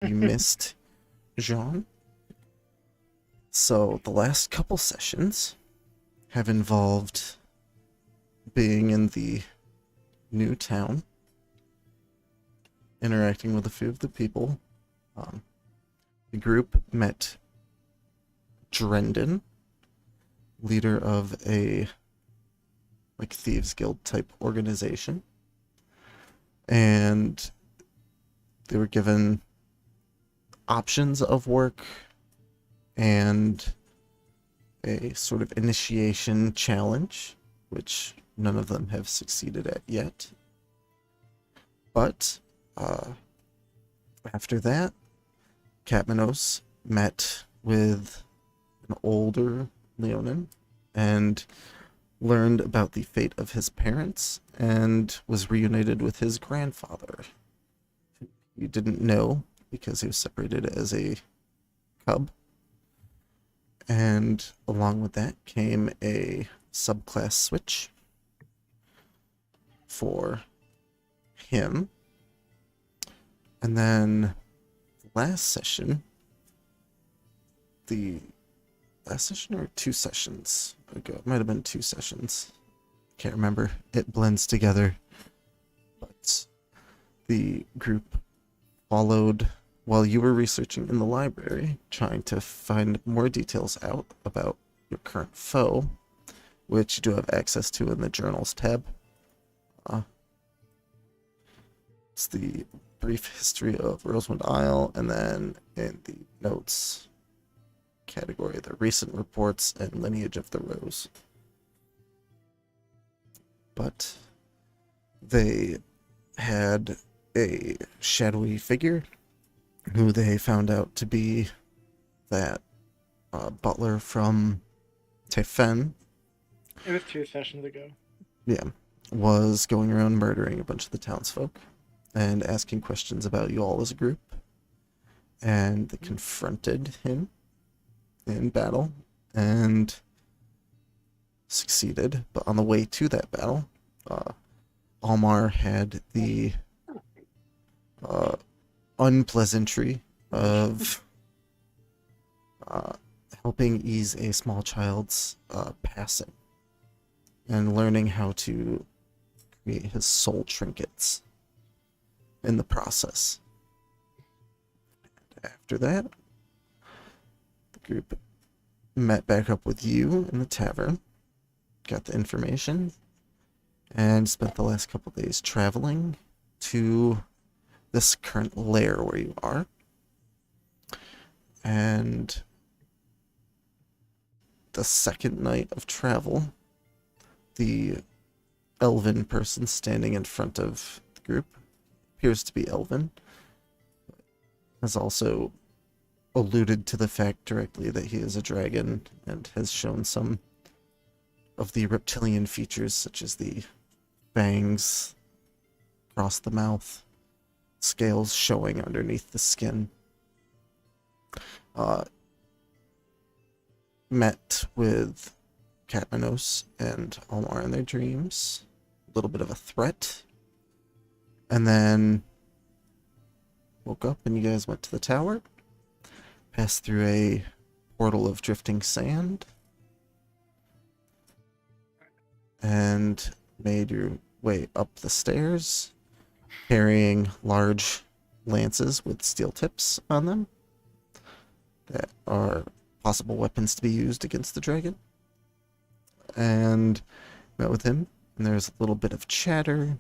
You missed Jean. So the last couple sessions have involved being in the new town, interacting with a few of the people. Um, the group met Drendon, leader of a thieves guild type organization, and they were given options of work and a sort of initiation challenge, which none of them have succeeded at yet. But after that, Katmanos met with an older Leonin and learned about the fate of his parents and was reunited with his grandfather. He didn't know because he was separated as a cub. And along with that came a subclass switch for him. And then last session, the last session or 2 sessions ago, it might have been 2 sessions. Can't remember. It blends together. But the group followed while you were researching in the library, trying to find more details out about your current foe, which you do have access to in the journals tab. It's the brief history of Rosewood Isle, and then in the notes category, the recent reports and lineage of the Rose. But they had a shadowy figure who they found out to be that butler from Tefen. It was 2 sessions ago. Yeah, was going around murdering a bunch of the townsfolk and asking questions about you all as a group. And they confronted him in battle and succeeded. But on the way to that battle, Almar had the unpleasantry of helping ease a small child's passing and learning how to create his soul trinkets in the process. After that, the group met back up with you in the tavern, got the information, and spent the last couple days traveling to this current lair where you are. And the second night of travel, the elven person standing in front of the group appears to be elven, has also alluded to the fact directly that he is a dragon and has shown some of the reptilian features such as the fangs across the mouth, scales showing underneath the skin. Met with Katmanos and Almar in their dreams. A little bit of a threat. And then woke up and you guys went to the tower. Passed through a portal of drifting sand. And made your way up the stairs, carrying large lances with steel tips on them that are possible weapons to be used against the dragon. And met with him, and there's a little bit of chatter.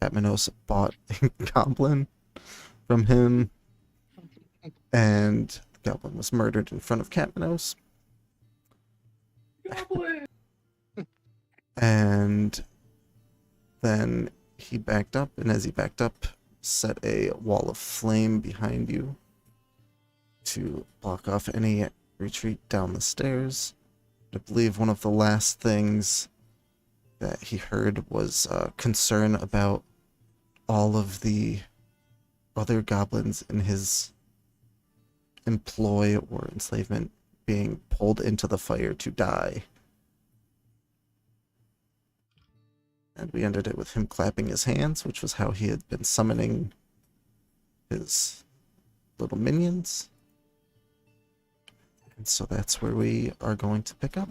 Katmanos bought a goblin from him, and the goblin was murdered in front of Katmanos. Goblin! And then he backed up, and as he backed up, set a wall of flame behind you to block off any retreat down the stairs. I believe one of the last things that he heard was concern about all of the other goblins in his employ or enslavement being pulled into the fire to die. And we ended it with him clapping his hands, which was how he had been summoning his little minions. And so that's where we are going to pick up.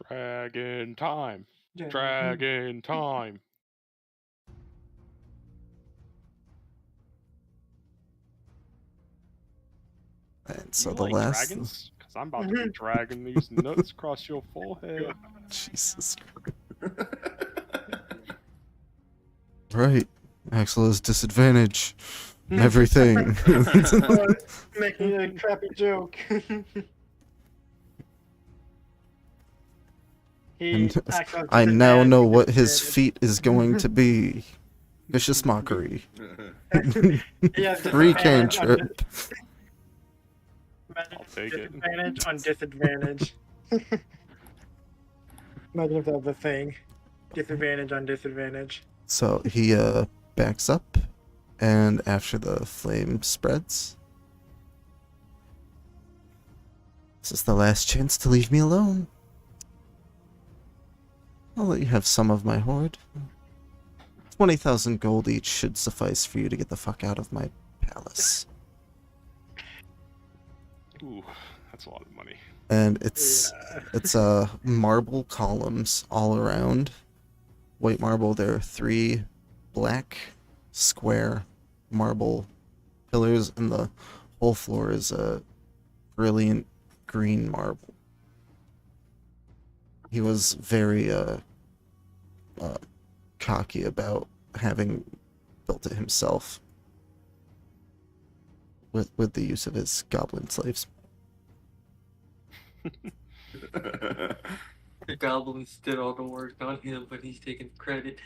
Dragon time. Dragon time. And so You the like last... dragons? Because I'm about to be dragging these nuts across your forehead. Jesus. Right. Axel has disadvantage. Everything. Making a crappy joke. And acts on I now disadvantage know with what his disadvantage. feat is going to be. Vicious mockery. Yeah, 3 disadvantage on cantrip. I'll take it. disadvantage on disadvantage. Imagine if that was a thing. Disadvantage on disadvantage. So he backs up, and after the flame spreads, this is the last chance to leave me alone. I'll let you have some of my hoard. 20,000 gold each should suffice for you to get the fuck out of my palace. Ooh, that's a lot of money. And it's marble columns all around. White marble. There are 3 black square marble pillars, and the whole floor is a brilliant green marble. He was very cocky about having built it himself with the use of his goblin slaves. The goblins did all the work, not him, but he's taking credit.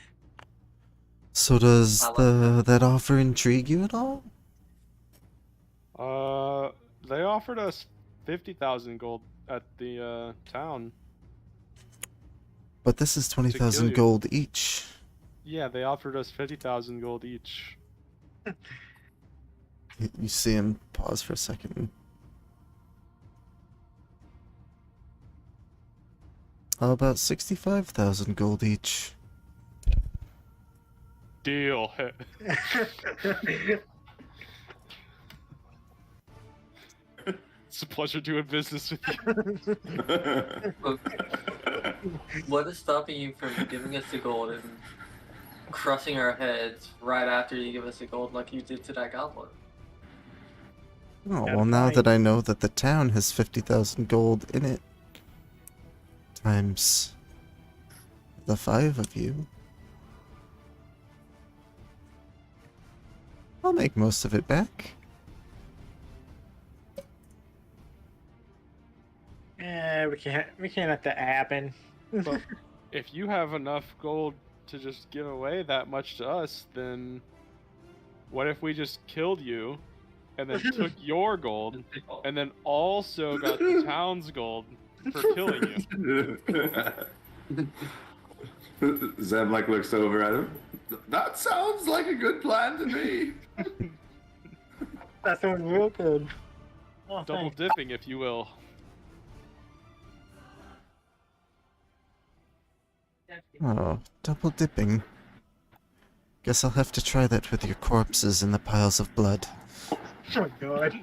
So does I like that offer intrigue you at all? They offered us 50,000 gold at the town. But this is kill 20,000 you. gold each. Yeah, they offered us 50,000 gold each. You see him pause for a second. How about 65,000 gold each? Deal. It's a pleasure doing business with you. Look, what is stopping you from giving us the gold and crushing our heads right after you give us the gold like you did to that goblin? Oh, Got a well, now point. that I know that the town has 50,000 gold in it, times the 5 of you, I'll make most of it back. We can't let that happen. But if you have enough gold to just give away that much to us, then what if we just killed you and then took your gold and then also got the town's gold for killing you? Zeb looks over at him. That sounds like a good plan to me. That sounds real good. Oh, Double thanks. dipping, if you will. Oh, double dipping. Guess I'll have to try that with your corpses in the piles of blood. Oh god.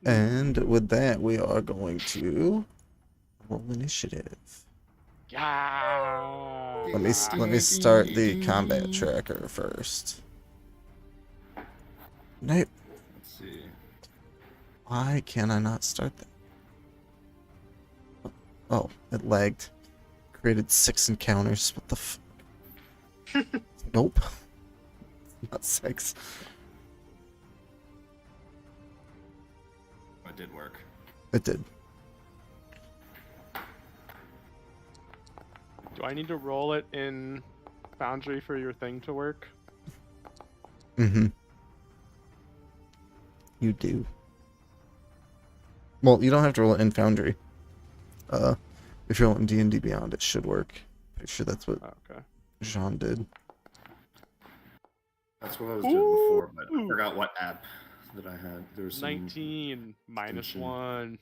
And with that, we are going to roll initiative. Yeah. Let me start the combat tracker first. Nope. Let's see. Why can I not start that? Oh, it lagged. Created 6 encounters. What the f... Nope. Not 6. It did work. It did. Do I need to roll it in Foundry for your thing to work? Mm-hmm. You do. Well, you don't have to roll it in Foundry. If you're rolling D&D Beyond, it should work. Pretty sure that's what Oh, okay. Jean did. That's what I was doing before, but I forgot what app that I had. There was some... 19 minus Distinction. 1.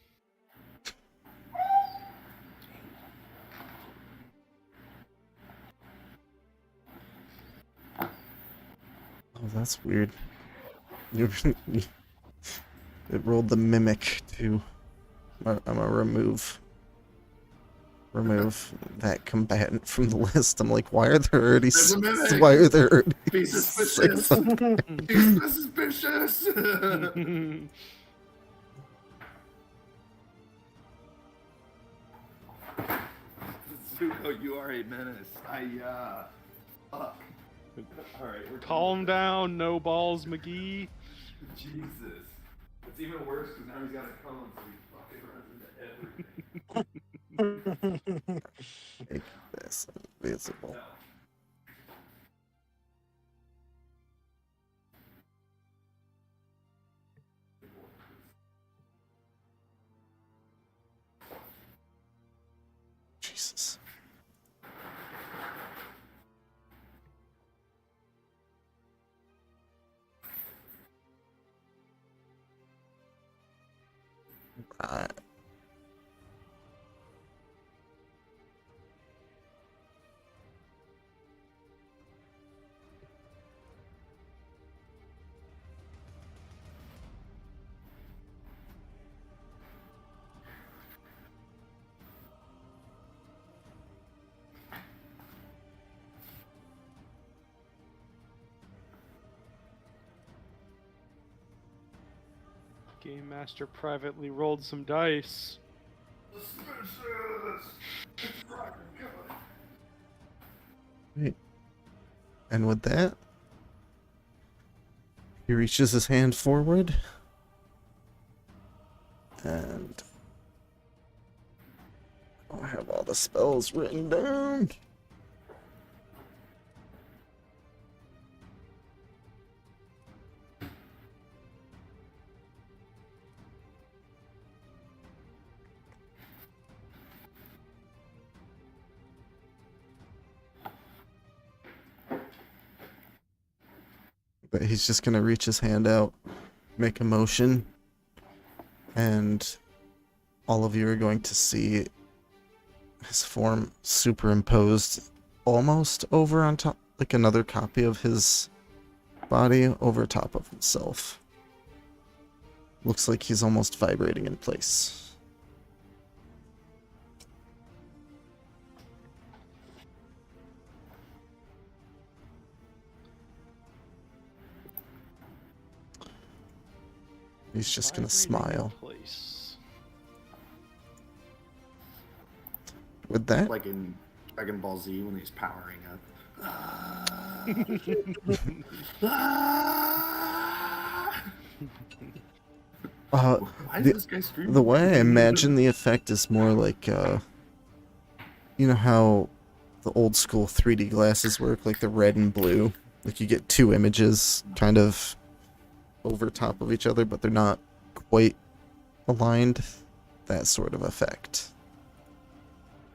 Well, that's weird. You- it rolled the mimic too. I'm gonna remove that combatant from the list. I'm like, why are there already There's a mimic! why are there already Be suspicious! Be suspicious! Zuko, you are a menace. Fuck. Alright, we're Calm down, no balls, McGee. Jesus. It's even worse because now he's got a cone, so he fucking runs into everything. make this invisible? Jesus. Right. Game Master privately rolled some dice. Suspicious! It's fucking good. Right. And with that, he reaches his hand forward. And I have all the spells written down. But he's just gonna reach his hand out, make a motion, and all of you are going to see his form superimposed almost over on top, like another copy of his body over top of himself. Looks like he's almost vibrating in place. He's just gonna Vibrating in smile. place. With that, Like in Dragon Ball Z when he's powering up. Why is the- this guy screaming? the way I imagine the effect is more like, you know how the old school 3D glasses work, like the red and blue? Like you get two images kind of over top of each other, but they're not quite aligned. That sort of effect.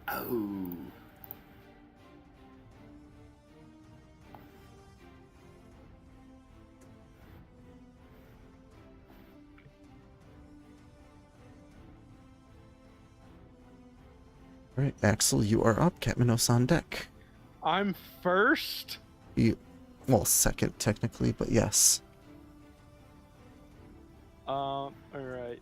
Oh. Alright, Axel, you are up. Katminos on deck. I'm first? Well, second, technically, but yes. Alright.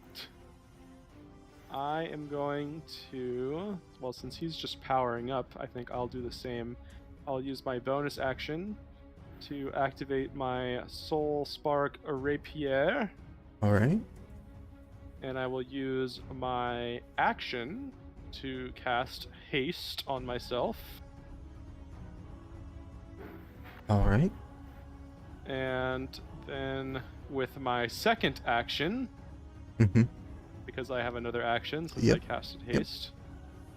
I am going to... Well, since he's just powering up, I think I'll do the same. I'll use my bonus action to activate my Soul Spark Rapier, Alright. and I will use my action to cast Haste on myself. Alright. And then with my second action, Mm-hmm. because I have another action since Yep. I casted Yep. Haste,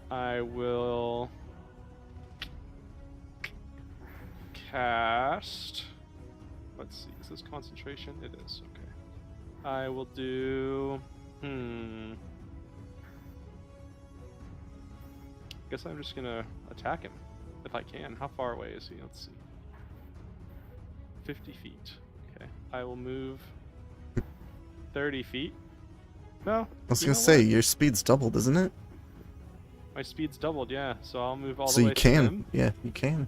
I will cast... Let's see, is this concentration? It is, okay. I will do... Guess I'm just gonna attack him, if I can. How far away is he? Let's see. 50 feet. Okay, I will move 30 feet. No, I was you gonna know say, what? your speed's doubled, isn't it? My speed's doubled, yeah. So I'll move all So the way you to him. can. Yeah, you can.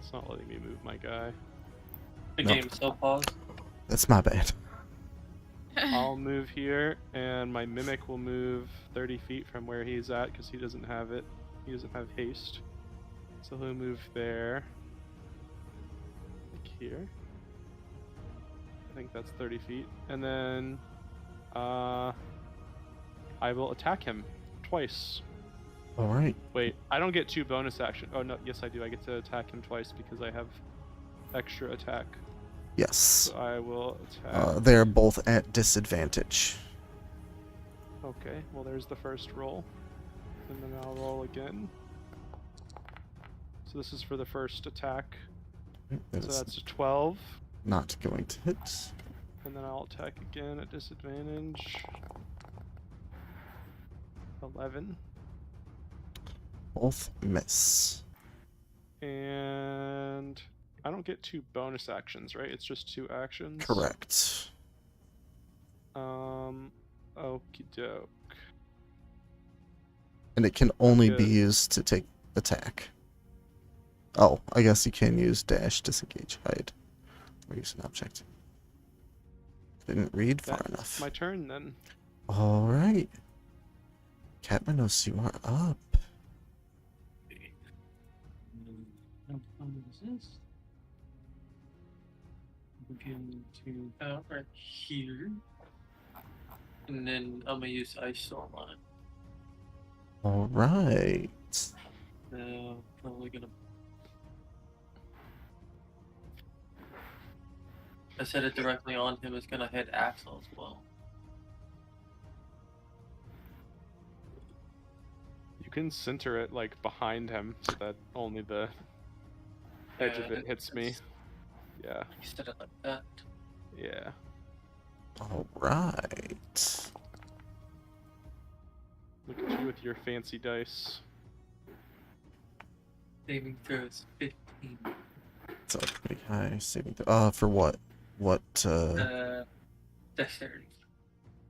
It's not letting me move my guy. The No. game's still paused. That's my bad. I'll move here, and my mimic will move 30 feet from where he's at because he doesn't have it. He doesn't have haste. So he'll move there. Like here. I think that's 30 feet. And then I will attack him twice. All right. Wait, I don't get 2 bonus action. Oh no, yes I do. I get to attack him twice because I have extra attack. Yes. So I will attack. They're both at disadvantage. Okay, well there's the first roll. And then I'll roll again. So this is for the first attack. That So is that's a 12. not going to hit. And then I'll attack again at disadvantage. 11. Both miss. And I don't get 2 bonus actions, right? It's just 2 actions. Correct. Okie doke. And it can only be Good. used to take attack. Oh, I guess you can use dash, disengage, hide, or use an object. Didn't read far That's enough. my turn then. All right. Catmanos, you are up. Begin to out right here. And then I'm gonna use Ice Storm on it. All right. Probably gonna. I set it directly on him. It's gonna hit Axel as well. You can center it like behind him so that only the edge of it hits me. Yeah, I set it like that. yeah. All right. Look at you with your fancy dice. Saving throw is 15. So pretty high saving. For what? What? Dexterity.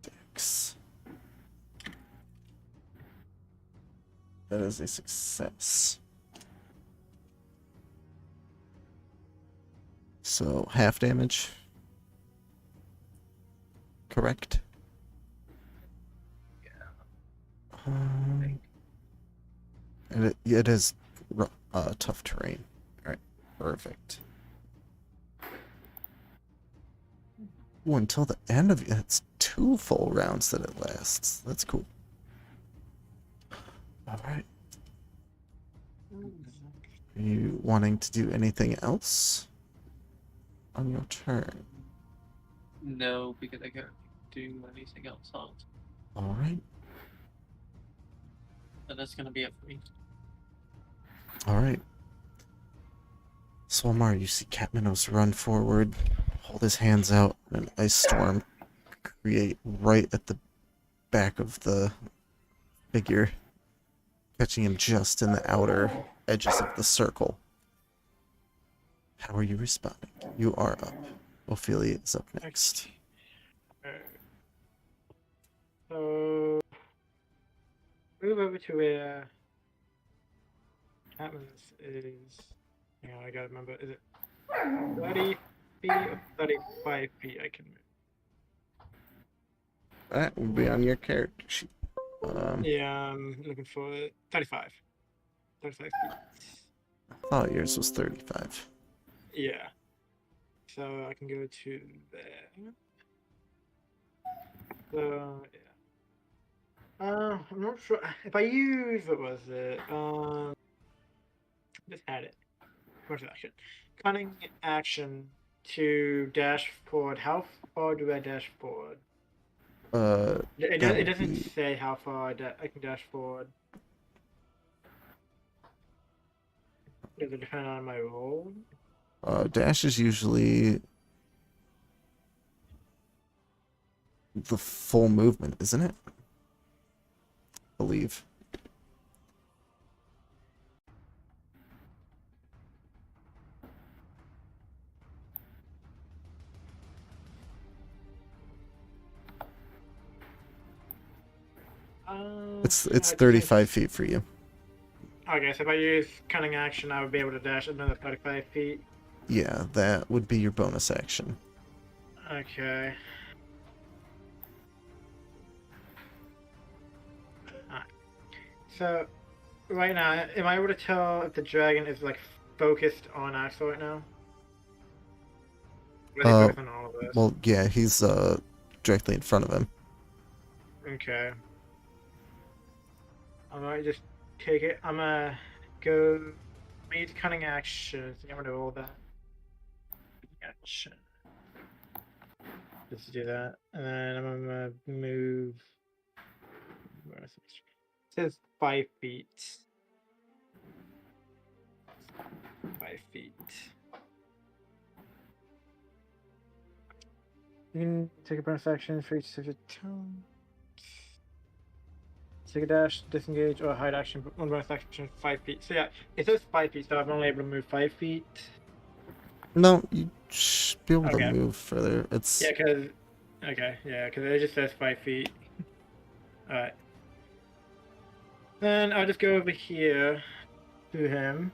Dex. That is a success. So half damage. Correct. And it is tough terrain. All right, perfect. Ooh, until the end of it's 2 full rounds that it lasts. That's cool. All right. Are you wanting to do anything else on your turn? No, because I can't do anything else on it. All right. And that's gonna be it for me. All right. Swalmar, you see Catmanos run forward, hold his hands out, and an ice storm create right at the back of the figure, catching him just in the outer edges of the circle. How are you responding? You are up. Ophelia is up next. So move over to where Atlas is. Hang on, I gotta remember. Is it 30 feet or 35 feet? I can move. That would be on your character sheet. Yeah, I'm looking for 35. 35 feet. I thought yours was 35. Yeah. So I can go to there. So yeah. I'm not sure if I use what was it. Just had it. Commercial action. Cunning action to dash forward. How far do I dash forward? It that would doesn't be- say how far I can dash forward. Does it depend on my roll? Dash is usually the full movement, isn't it? I believe. It's I'd say 35 feet for you. All Okay, so if I use cunning action, I would be able to dash another 35 feet. Yeah, that would be your bonus action. Okay. Alright. So, right now, am I able to tell if the dragon is like focused on Axel right now? Or is he Uh, focused on all of this? Well, yeah, he's directly in front of him. Okay. I might just take it. I'm gonna go. Made cunning action. So I'm gonna roll that. Action. Just do that, and then I'm gonna move. Where is it? It says 5 feet. 5 feet. You can take a bonus action for each of your turn. Take a dash, disengage, or hide action. One bonus action, 5 feet. So yeah, it says 5 feet, so I'm only able to move 5 feet. No, you should be able to Okay. move further. It's Yeah, because it just says 5 feet. All right. Then I'll just go over here to him,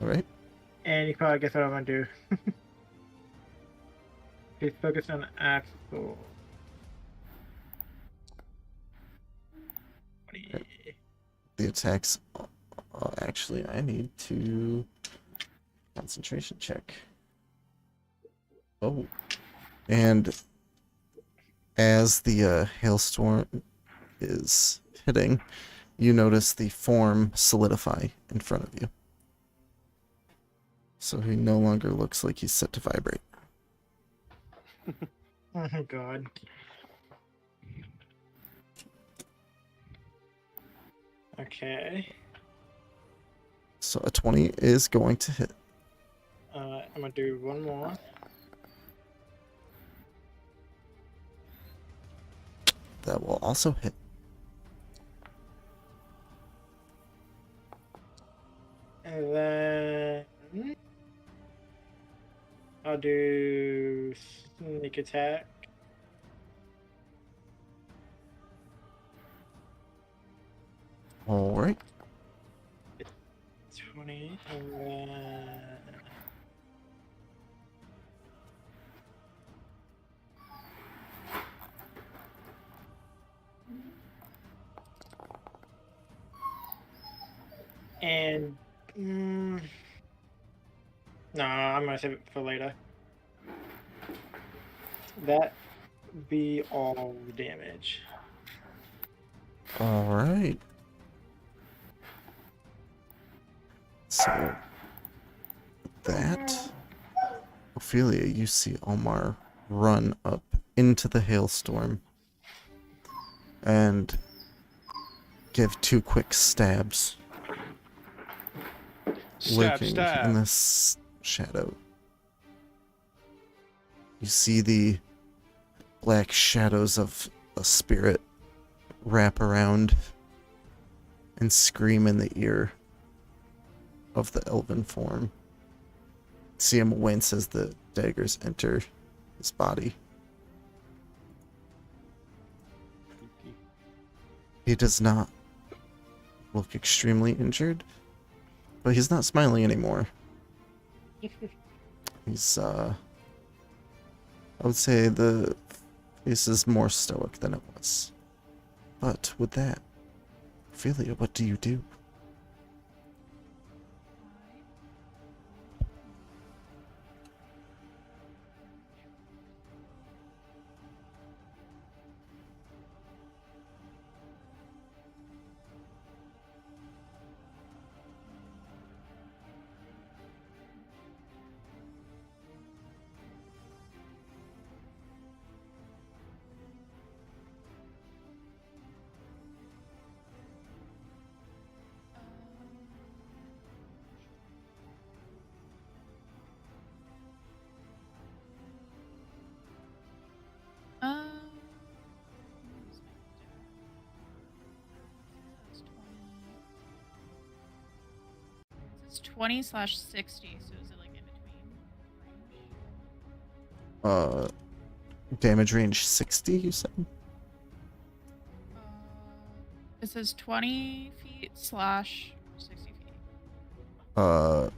all right. and you probably guess what I'm gonna do. He's focused on Axel. 20. The attacks. Actually, I need to concentration check. Oh, and as the hailstorm is hitting, you notice the form solidify in front of you. So he no longer looks like he's set to vibrate. Oh god. Okay. So a 20 is going to hit. I'm gonna do one more. That will also hit. And then I'll do sneak attack. All right. 20, and then and no, I'm gonna save it for later. That be all damage. All right. So that, Ophelia, you see Omar run up into the hailstorm and give 2 quick stabs, Stab, lurking stab. in the shadow. You see the black shadows of a spirit wrap around and scream in the ear of the elven form. See him wince as the daggers enter his body. He does not look extremely injured, but he's not smiling anymore. He's, I would say the face is more stoic than it was. But with that, Ophelia, what do you do? It's 20/60, so is it like in between? Damage range 60, you said? It says 20 feet slash 60 feet. For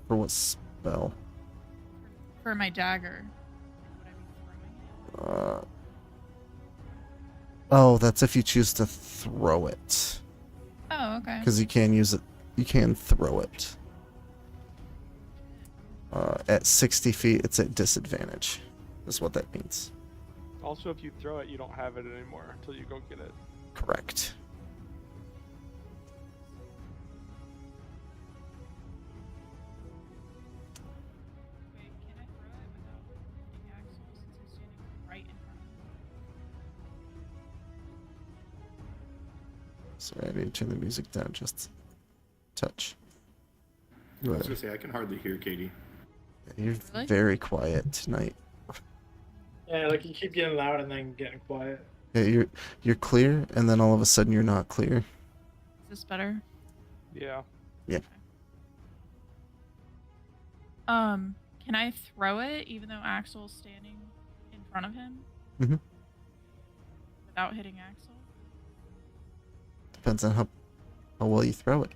what spell? For my dagger. Would I be throwing it? Oh, that's if you choose to throw it. Oh, okay. Because you can use it. You can throw it. At 60 feet, it's at disadvantage. Is what that means. Also, if you throw it, you don't have it anymore until you go get it. Correct. Wait, can I throw it without hitting Axel since he's standing right in front of me? Sorry, I need to turn the music down just a touch. I was gonna say I can hardly hear Katie. You're Really? very quiet tonight. Yeah, like you keep getting loud and then getting quiet. Yeah, you're clear, and then all of a sudden you're not clear. Is this better? Yeah. Can I throw it even though Axel's standing in front of him? Mhm. Without hitting Axel? Depends on how well you throw it.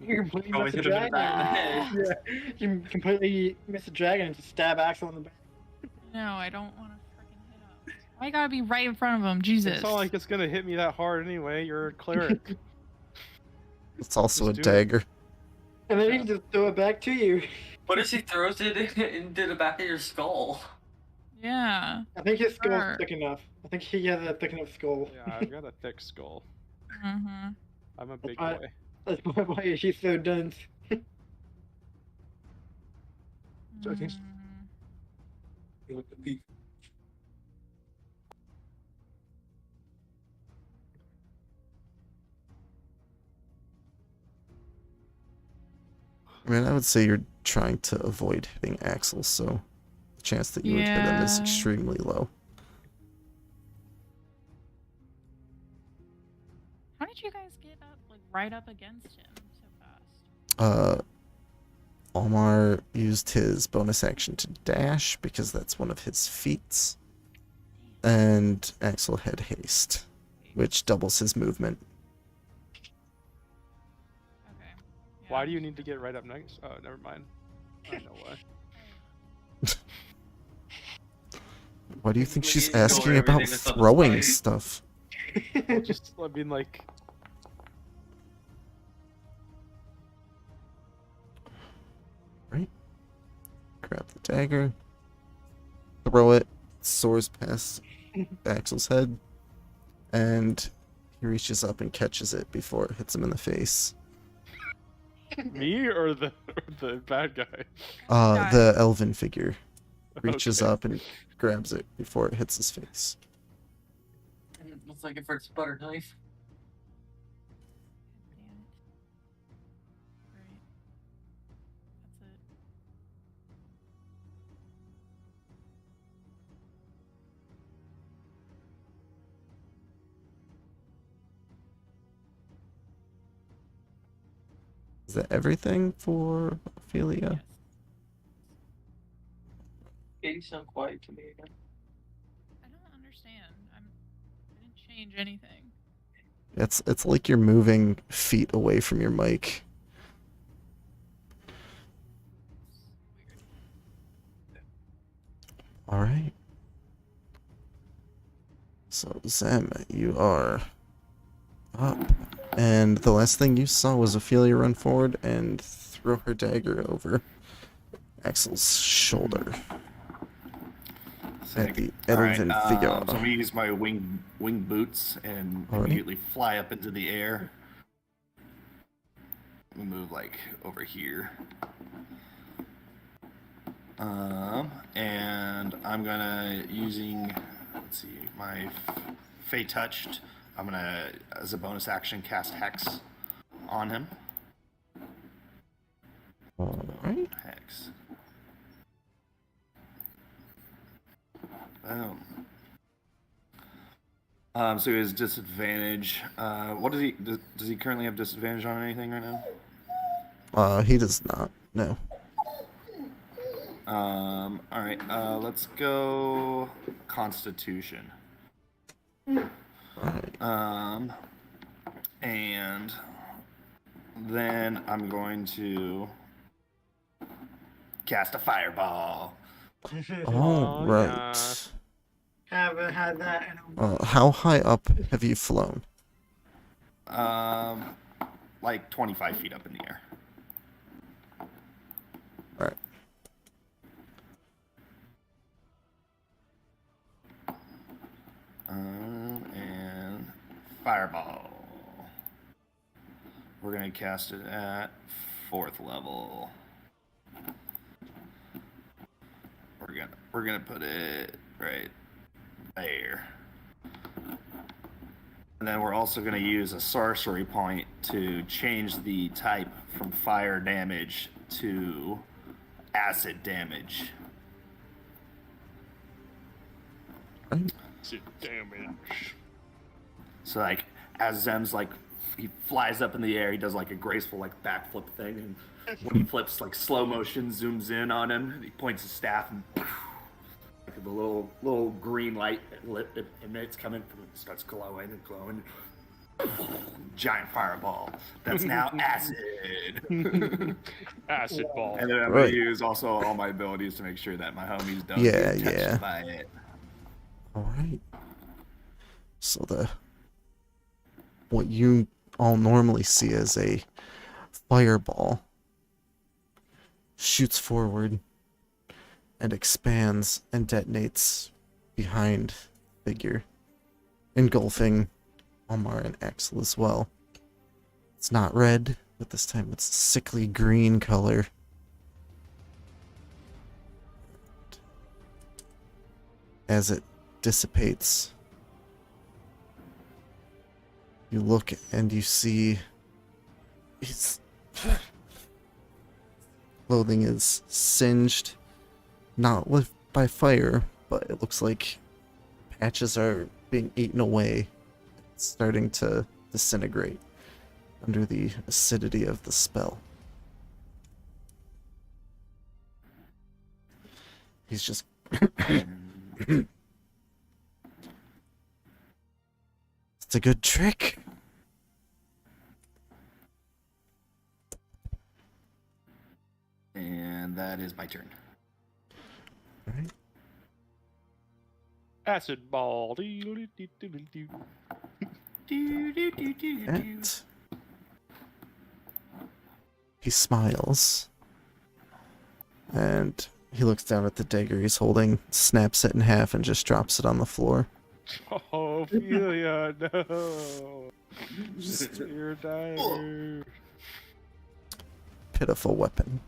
You completely Probably miss a hit him in the back of the dragon. head. Yeah, you completely miss a dragon and just stab Axel in the back. No, I don't want to freaking hit him. Why you gotta be right in front of him? Jesus. It's not like it's gonna hit me that hard anyway. You're a cleric. It's also Just a do it. dagger. And then he can just throw it back to you. What if he throws it into the back of your skull? Yeah. I think his skull's Sure. thick enough. I think he has a thick enough skull. Yeah, I've got a thick skull. Mm-hmm. I'm a big I- boy. That's probably why she's so dense. Okay. I mean, I would say you're trying to avoid hitting Axel, so the chance that you would hit him is Yeah. extremely low. How did you guys get up, like, right up against him so fast? Omar used his bonus action to dash because that's one of his feats. And Axel had haste, which doubles his movement. Okay. Why Yeah. do you need to get right up next? Oh, never mind. I know why. Why do you think she's Please go asking everything about that's on the throwing slide. stuff? Well, just, I mean, like, Right? Grab the dagger, throw it, soars past Axel's head, and he reaches up and catches it before it hits him in the face. me or the bad guy? Guy. The elven figure reaches Okay. up and grabs it before it hits his face. Looks like a first butter knife. Damn it. Great. That's it. Is that everything for Ophelia? Yes. Katie sound quiet to me again. I don't understand. I didn't change anything. It's like you're moving feet away from your mic. It's weird. All right. So Zem, you are up, and the last thing you saw was Ophelia run forward and throw her dagger over Axel's shoulder. At the elven figure. So I'm gonna use my wing boots and Alright. immediately fly up into the air. We move like over here. And I'm gonna using, let's see, my Fey Touched. I'm gonna, as a bonus action, cast Hex on him. All right. Hex. Boom. So he has disadvantage. What does he does he currently have disadvantage on anything right now? He does not. No. All right. Let's go Constitution Alright. And then I'm going to cast a fireball. Alright. Haven't had that in a How high up have you flown? Like 25 feet up in the air. Alright. And fireball. We're gonna cast it at 4th level. We're gonna put it right there. And then we're also gonna use a sorcery point to change the type from fire damage to acid damage. Damage. So like as Zem's like he flies up in the air, he does like a graceful like backflip thing, and when he flips, like slow motion zooms in on him. He points his staff, and like the little green light emits coming from it, starts glowing and glowing. Giant fireball that's now acid. Acid ball. And then I'm Right. gonna use also all my abilities to make sure that my homies don't Yeah, get touched yeah. by it. Alright. So what you all normally see as a fireball shoots forward and expands and detonates behind figure, engulfing Omar and Axel as well. It's not red, but this time it's a sickly green color. As it dissipates, you look and you see his clothing is singed, not lit by fire, but it looks like patches are being eaten away. It's starting to disintegrate under the acidity of the spell. He's just it's a good trick. And that is my turn. Alright. Acid ball. And he smiles. And he looks down at the dagger he's holding, snaps it in half, and just drops it on the floor. Oh, Ophelia, no. You're dying. Pitiful weapon.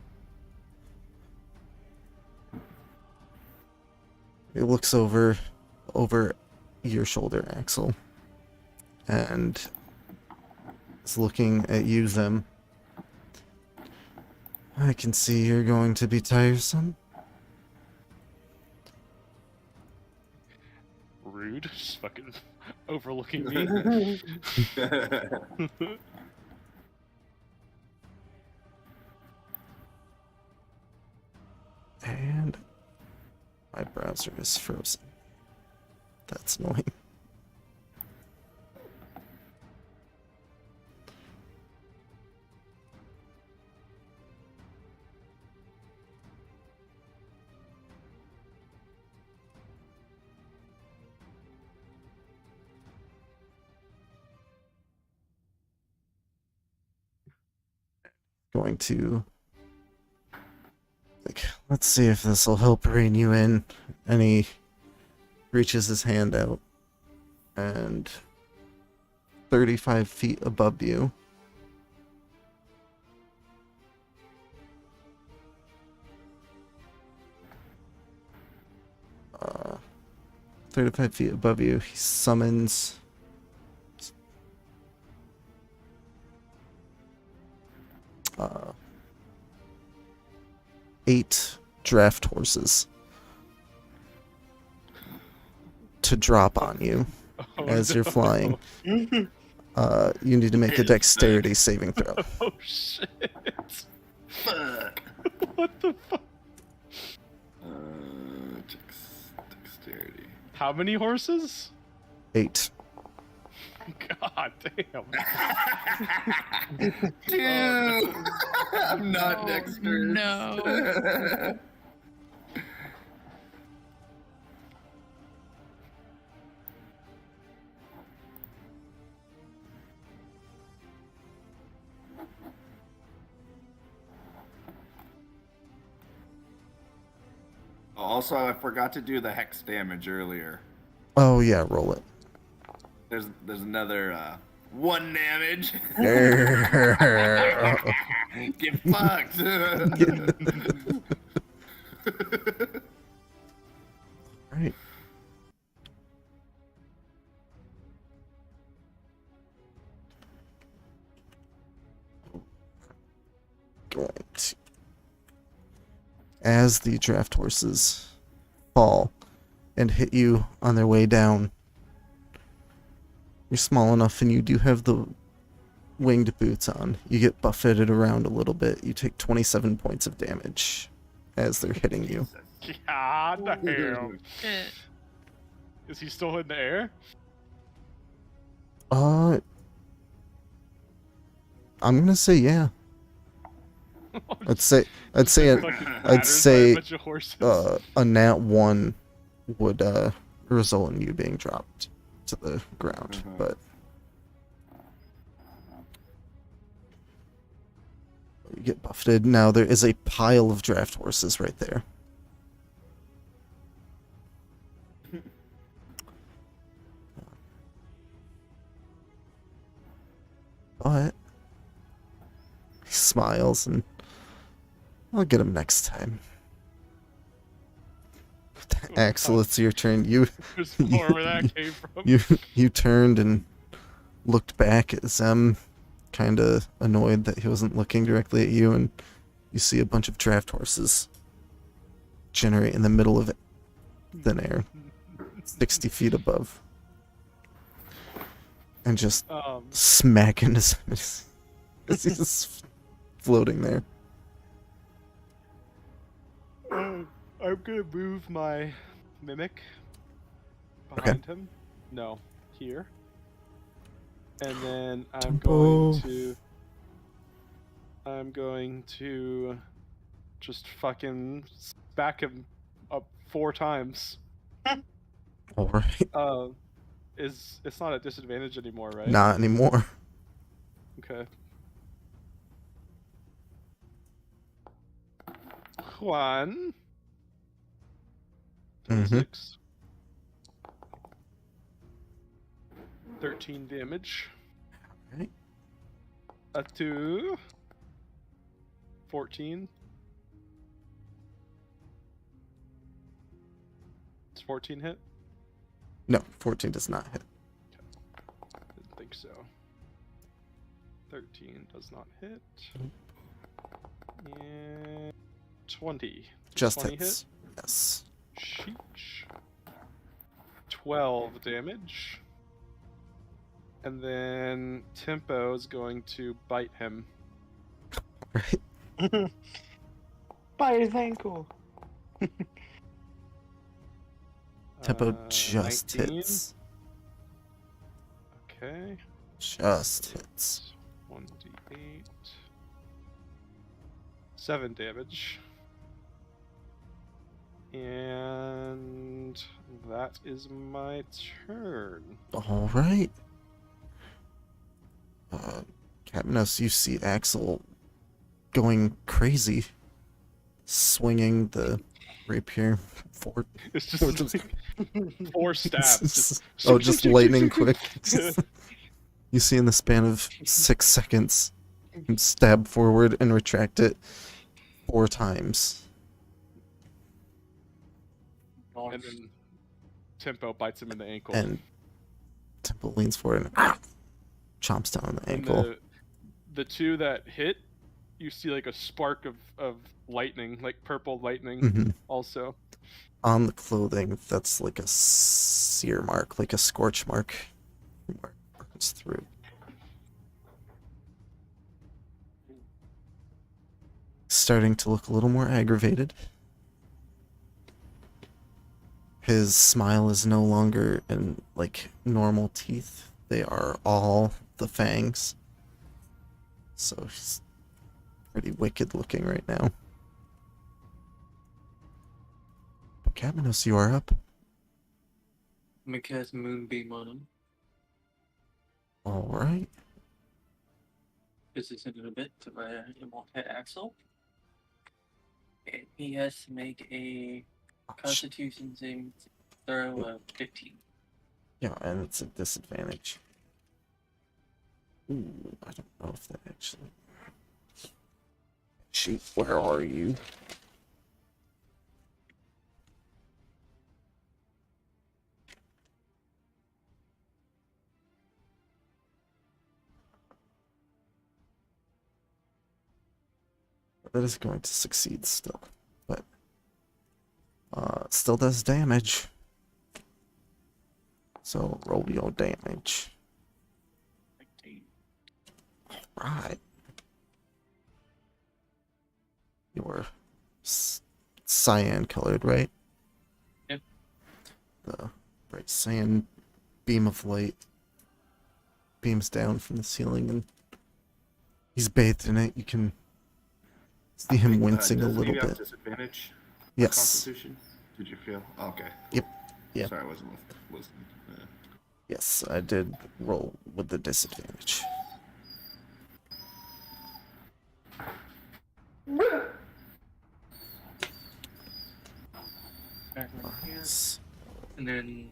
He looks over your shoulder, Axel, and is looking at you, Zem. I can see you're going to be tiresome. Rude. Just fucking overlooking me. And my browser is frozen. That's annoying. Going to let's see if this will help rein you in. And he reaches his hand out, and 35 feet above you, 35 feet above you, he summons eight draft horses to drop on you as you're flying. You need to make a dexterity saving throw. Oh shit. Fuck. What the fuck? Dexterity. How many horses? 8. God damn. Dude, I'm not Oh, dexterous. no. Also, I forgot to do the hex damage earlier. Oh yeah, roll it. There's another 1 damage. Get fucked. Right. Going to... As the draft horses fall and hit you on their way down, you're small enough and you do have the winged boots on. You get buffeted around a little bit. You take 27 points of damage as they're hitting you. God damn. Shit. Is he still in the air? I'm gonna say yeah. I'd say Fucking I'd battered by say a bunch of horses. a nat 1 would result in you being dropped to the ground, but you get buffeted. Now there is a pile of draft horses right there. But he smiles and I'll get him next time. Axel, it's your turn. There's more where that came from. You turned and looked back at Zem, kind of annoyed that he wasn't looking directly at you, and you see a bunch of draft horses generate in the middle of thin air, 60 feet above, and just smack into Zem as he's floating there. I'm gonna move my mimic behind him. No, here. And then I'm going to just fucking back him up 4 times. All right. It's not a disadvantage anymore, right? Not anymore. Okay. One. Mhm. 6. 13 damage. Alright. A 2. 14. Does 14 hit? No, 14 does not hit. Didn't think so. 13 does not hit. And 20. Does Just 20 hits. Yes. Sheesh. 12 damage. And then Tempo is going to bite him. Right. Bite his ankle. Tempo just 19. hits. Okay. Just hits. 1d8. 7 damage. And that is my turn. All right. Capnos, you see Axel going crazy, swinging the rapier forward. It's just like 4 stabs. Just lightning quick. You see in the span of 6 seconds, him stab forward and retract it 4 times. And then Tempo bites him in the ankle. And Tempo leans forward and chomps down on the And ankle. the 2 that hit, you see like a spark of lightning, like purple lightning Mhm. also. On the clothing, that's like a sear mark, like a scorch mark. Where it runs through. Starting to look a little more aggravated. His smile is no longer in like normal teeth. They are all the fangs. So he's pretty wicked looking right now. Caminos, you are up. I'm gonna cast Moonbeam on him. Alright. This is in a bit to my hit Axel. And he has to make a Constitution saving throw of 15. Yeah, and it's a disadvantage. Ooh, I don't know if that actually... Shoot, where are you? That is going to succeed still, but still does damage. So roll your damage. Right. You're cyan colored, right? Yep. The bright cyan beam of light beams down from the ceiling, and he's bathed in it. You can see him wincing a doesn't little he have bit. Disadvantage. Yes. Constitution. Did you feel? Okay. Yep. Yep. Sorry, I wasn't listening. Yes, I did roll with the disadvantage. Back right here. Nice. And then.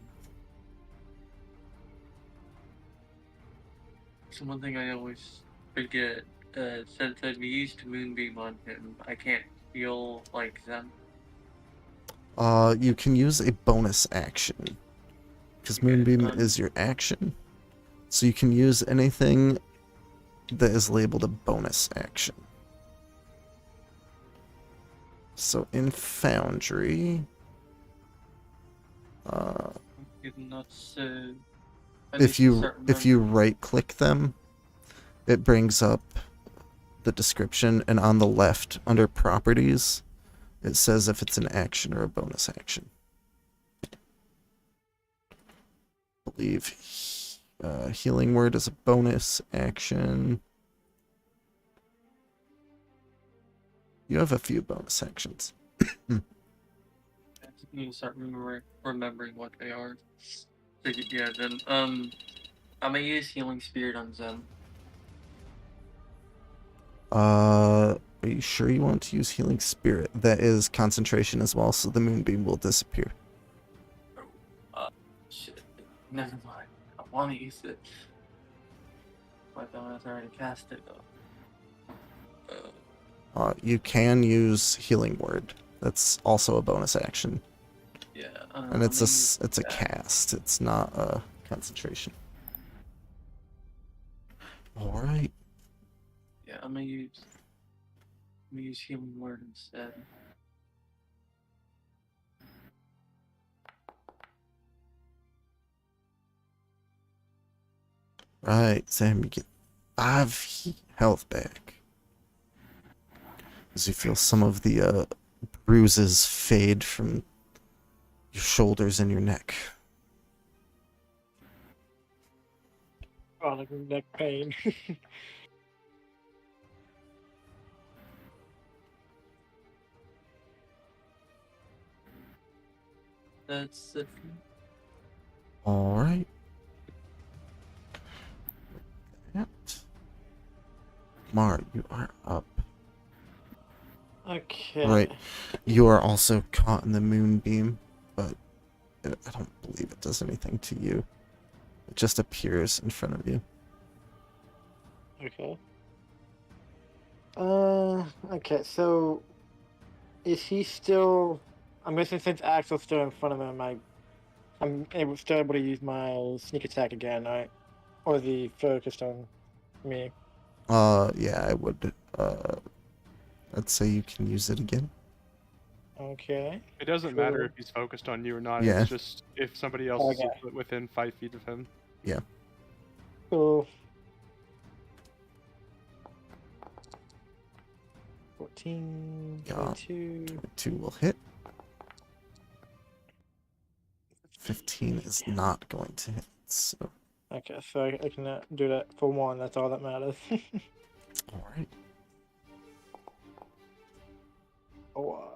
So one thing I always forget, since I've used Moonbeam on him, I can't feel like them. You can use a bonus action. Because Moonbeam is your action. So you can use anything that is labeled a bonus action. So in Foundry... if you right-click them, it brings up the description, and on the left, under Properties, it says if it's an action or a bonus action. I believe Healing Word is a bonus action. You have a few bonus actions. I need to start remembering what they are. So, yeah, then I'm gonna use Healing Spirit on Zem. Are you sure you want to use Healing Spirit? That is concentration as well, so the Moonbeam will disappear. Shit. Never mind. I want to use it. But I was already cast it though. You can use Healing Word. That's also a bonus action. Yeah. And it's a cast. It's not a concentration. All right. Yeah, I'm gonna use Healing Word instead. Right, Sam, you get 5 health back. As you feel some of the bruises fade from your shoulders and your neck. Chronic neck pain. That's it. All right. That. Mar, you are up. Okay. Right. You are also caught in the moonbeam, but I don't believe it does anything to you. It just appears in front of you. Okay. Okay, so is he still? I'm guessing since Axel's still in front of him, I'm still able to use my sneak attack again, right? Or the focused on me. Yeah, I would. I'd say you can use it again. Okay. It doesn't matter if he's focused on you or not. Yeah. It's just if somebody else is Okay. within 5 feet of him. Yeah. Cool. 14, Yeah. 22. 2 will hit. 15 is not going to hit. So Okay, so I can do that for one. That's all that matters. Alright. Oh,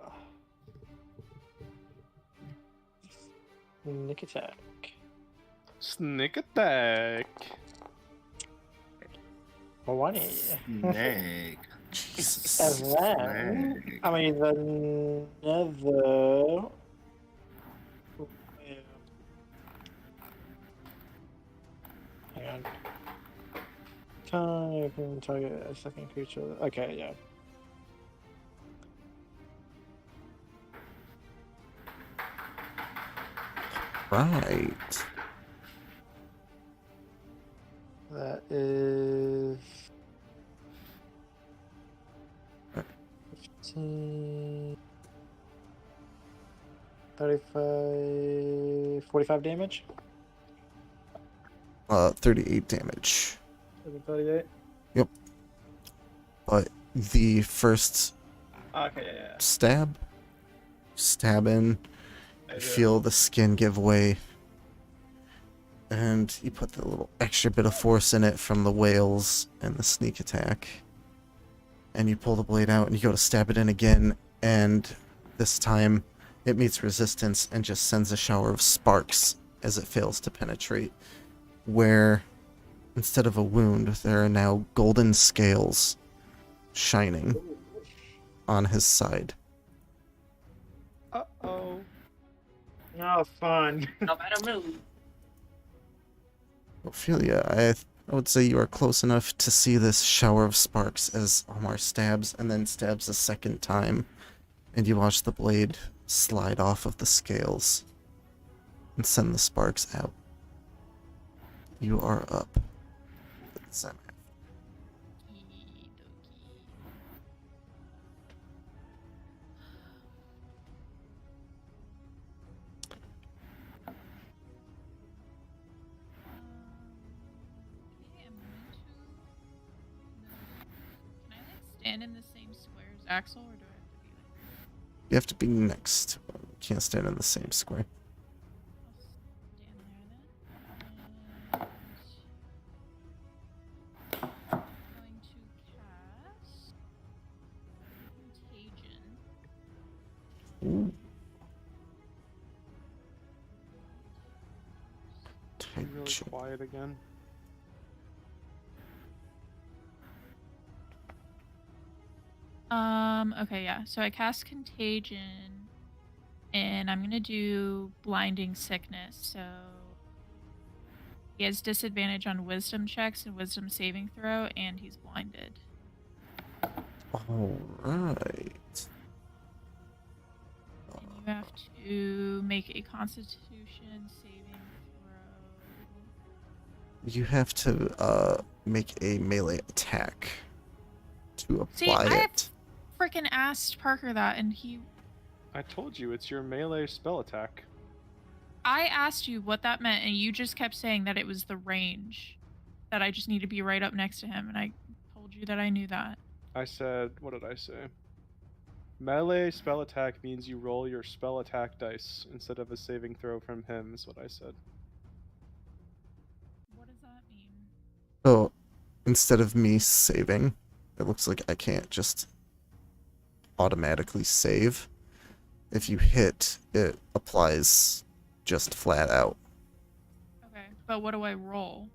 sneak attack. Sneak attack. For 1. Snake. Jesus. And then Snake. I mean another. Hang on. Time you can target a second creature. Okay, yeah. Right. That is 15, 35, 45 damage. 38 damage. 38. But the first Okay, yeah. stab in, you feel the skin give way, and you put the little extra bit of force in it from the whales and the sneak attack, and you pull the blade out and you go to stab it in again, and this time it meets resistance and just sends a shower of sparks as it fails to penetrate, where instead of a wound there are now golden scales shining on his side. Uh-oh. Oh, fun. No matter move. Ophelia, I would say you are close enough to see this shower of sparks as Omar stabs and then stabs a second time, and you watch the blade slide off of the scales and send the sparks out. You are up. Sam. Okay, I'm going to. Can I stand in the same square as Axel, or do I have to be You have to be next. You can't stand in the same square. I'll stand there then. And I'm going to cast Contagion. Ooh. I'm really Tension. quiet again. Okay, yeah. So I cast Contagion, and I'm gonna do Blinding Sickness. So he has disadvantage on Wisdom checks and Wisdom saving throw, and he's blinded. Alright. And you have to make a Constitution saving throw. You have to make a melee attack to See, apply I have it. freaking asked Parker that, and I told you, it's your melee spell attack. I asked you what that meant, and you just kept saying that it was the range. That I just need to be right up next to him, and I told you that I knew that. I said, what did I say? Melee spell attack means you roll your spell attack dice instead of a saving throw from him, is what I said. What does that mean? So, instead of me saving, it looks like I can't just automatically save. If you hit, it applies just flat out. Okay, but what do I roll?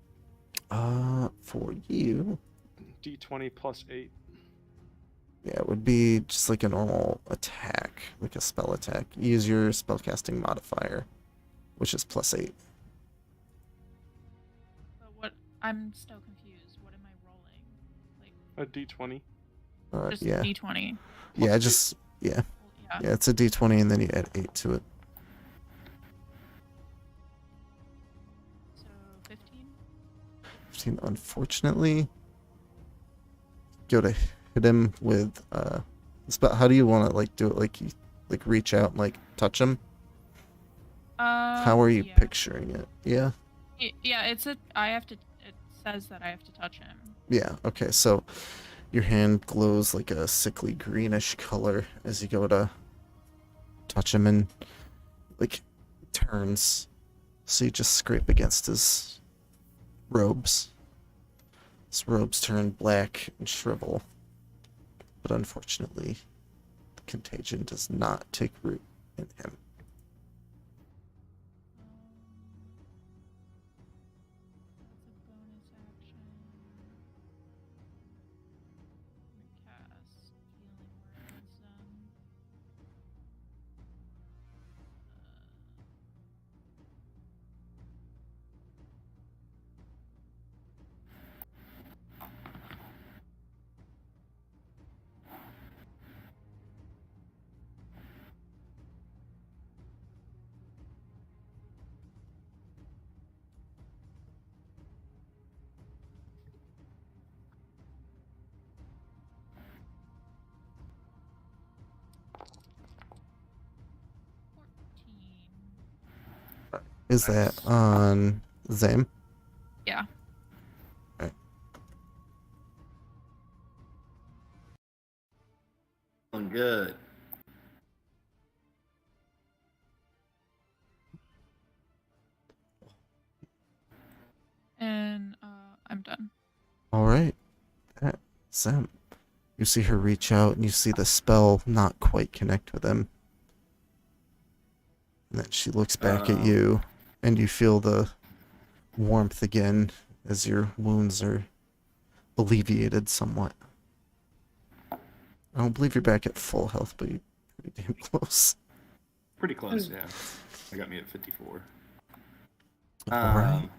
For you, D20 plus 8. yeah, it would be just like a normal attack, like a spell attack. Use your spellcasting modifier, which is +8. But what? I'm still confused. What am I rolling? Like, A D20. just Yeah, D20. yeah, Plus just yeah, Yeah. yeah. It's a D20, and then you add 8 to it. So 15. 15. Unfortunately, go to hit him with spell. How do you want to like do it? Like you like reach out and like touch him. How are you Yeah. picturing it? Yeah. Yeah, it's a. I have to. It says that I have to touch him. Yeah, okay, so your hand glows like a sickly greenish color as you go to touch him, and like turns. So you just scrape against his robes. His robes turn black and shrivel, but unfortunately, the contagion does not take root in him. That's a bonus action. Cast healing words. Is that on Zam? Yeah. Feeling good. And I'm done. All right. Zam. You see her reach out, and you see the spell not quite connect with him. And then she looks back at you, and you feel the warmth again as your wounds are alleviated somewhat. I don't believe you're back at full health, but you're pretty damn close. Pretty close, yeah. I got me at 54. Alright.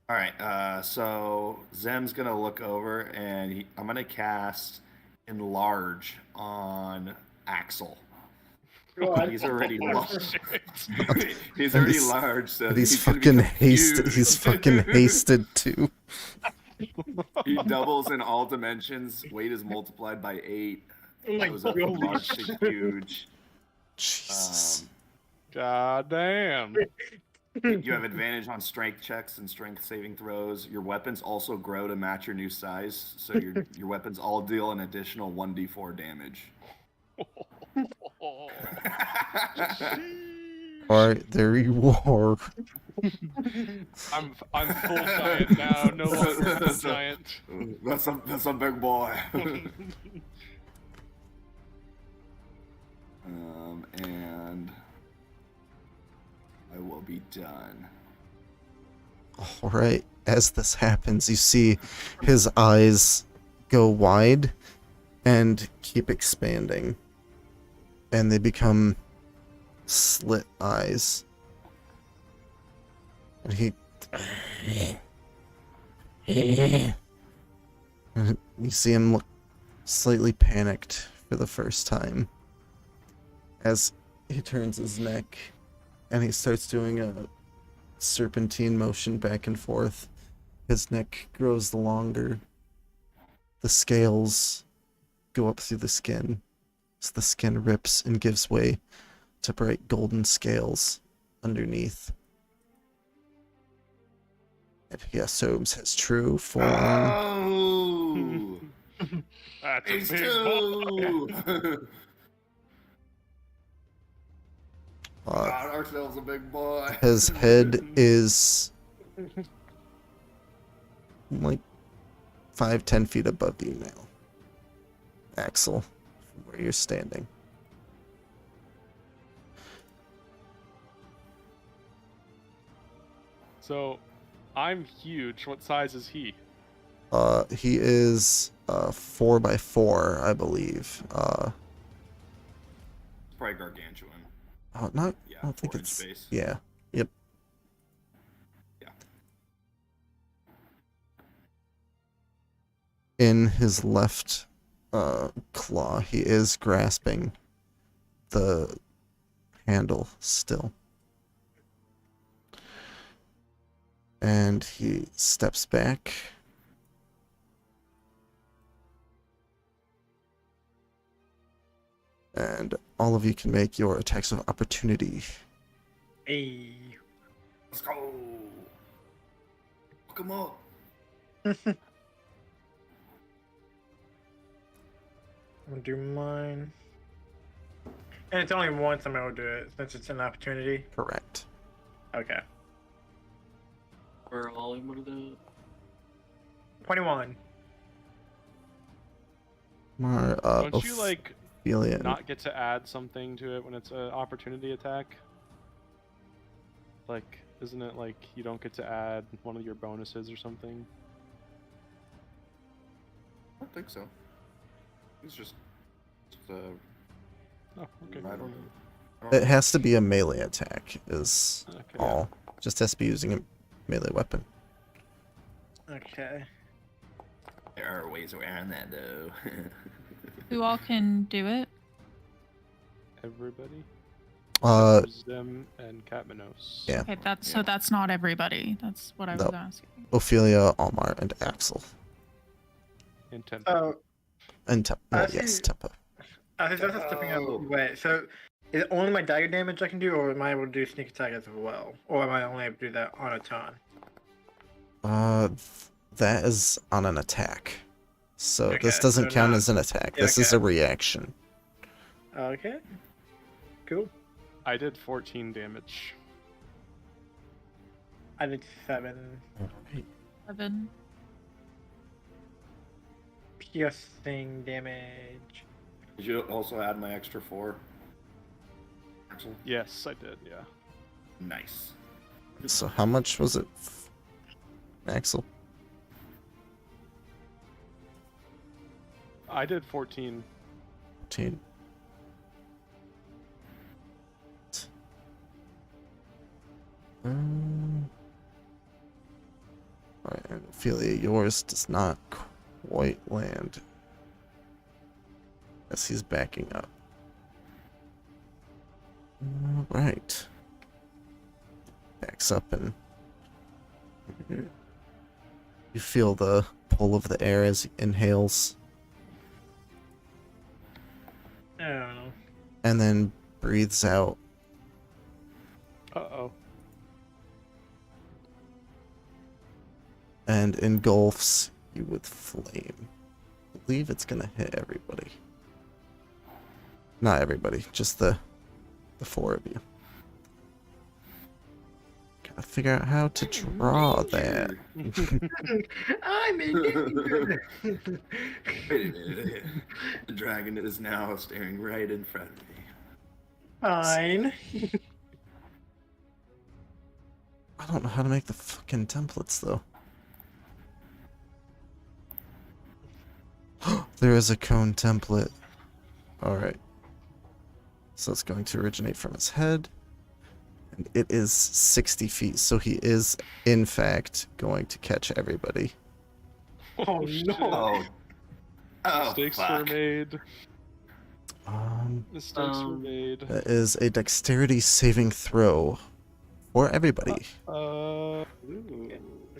All right, so Zem's gonna look over and I'm gonna cast Enlarge on Axel. He's already large. He's already large, so He's gonna fucking be hasted. confused. He's fucking hasted too. He doubles in all dimensions. Weight is multiplied by 8. Oh my Goes up from God. large to huge. Jesus. God damn. You have advantage on strength checks and strength saving throws. Your weapons also grow to match your new size, so your weapons all deal an additional 1d4 damage. Alright, there you are. I'm full giant now, no longer full giant. That's a big boy. And I will be done. Alright, as this happens, you see his eyes go wide and keep expanding. And they become slit eyes. And he... And you see him look slightly panicked for the first time. As he turns his neck and he starts doing a serpentine motion back and forth. His neck grows longer. The scales go up through the skin. So the skin rips and gives way to bright golden scales underneath. And he assumes his true form. Oh! That's He's a big boy. two! God, Archdale's a big boy. His head is like 5-10 feet above you now, Axel, from where you're standing. So, I'm huge. What size is he? He is 4x4, I believe. Probably gargantuan. Not. Yeah, I don't think 4-inch it's. base. Yeah. Yep. Yeah. In his left claw, he is grasping the handle still. And he steps back. And all of you can make your attacks of opportunity. Hey. Let's go. Look him up. I'm gonna do mine. And it's only once I'm able to do it, since it's an opportunity. Correct. Okay. For Ollie, what are the 21. Mar, Don't you like Ophelia. not get to add something to it when it's an opportunity attack? Like, isn't it like you don't get to add one of your bonuses or something? I don't think so. It's just Oh, okay. I don't. It has to be a melee attack, is Okay. all. Just has to be using a melee weapon. Okay. There are ways around that though. Who all can do it? Everybody. Uh, Zem and Catmanos. yeah. Okay, so that's not everybody. That's what I was No. asking. Ophelia, Almar, and Axel. And Tempo. So, And I yes, see- Tempo. I think that's stepping out of the way. So, is it only my dagger damage I can do, or am I able to do sneak attack as well? Or am I only able to do that on a turn? That is on an attack. So this Okay, doesn't so count not- as an attack. yeah, This is okay. a reaction. Okay. Cool. I did 14 damage. I did 7 Seven. piercing damage. Did you also add my extra 4? Axel? Yes, I did. Yeah. Nice. So how much was it, Axel? I did 14. 14. Alright, and Ophelia, yours does not quite land. Yes, he's backing up. Alright. Backs up and you feel the pull of the air as he inhales I don't know. and then breathes out. Uh-oh. And engulfs you with flame. I believe it's gonna hit everybody. Not everybody, just the 4 of you. Gotta figure out how to draw that. I'm in danger. Wait a minute. The dragon is now staring right in front of me. Fine. I don't know how to make the fucking templates though. There is a cone template. Alright. So it's going to originate from his head. And it is 60 feet, so he is, in fact, going to catch everybody. Oh shit. no. Oh. Oh, Mistakes were fuck. made. Mistakes were Um, made. That is a dexterity saving throw for everybody. Ooh.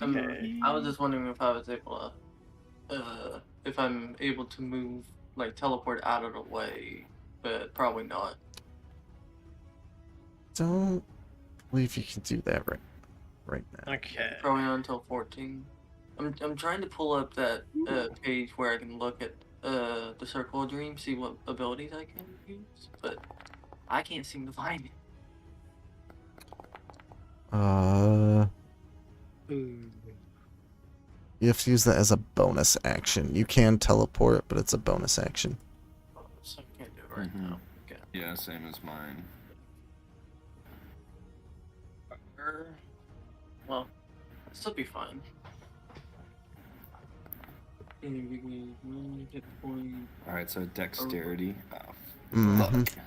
Okay. I was just wondering if I was able to, if I'm able to move, like teleport out of the way, but probably not. Don't believe you can do that right now. Okay. Probably not until 14. I'm trying to pull up that page where I can look at the Circle of Dreams, see what abilities I can use, but I can't seem to find it. You have to use that as a bonus action. You can teleport, but it's a bonus action. So I can't do it right Mhm. now. Okay. Yeah, same as mine. Well, this will be fine. Hit point. Alright, so dexterity. Oh, Mhm. fuck.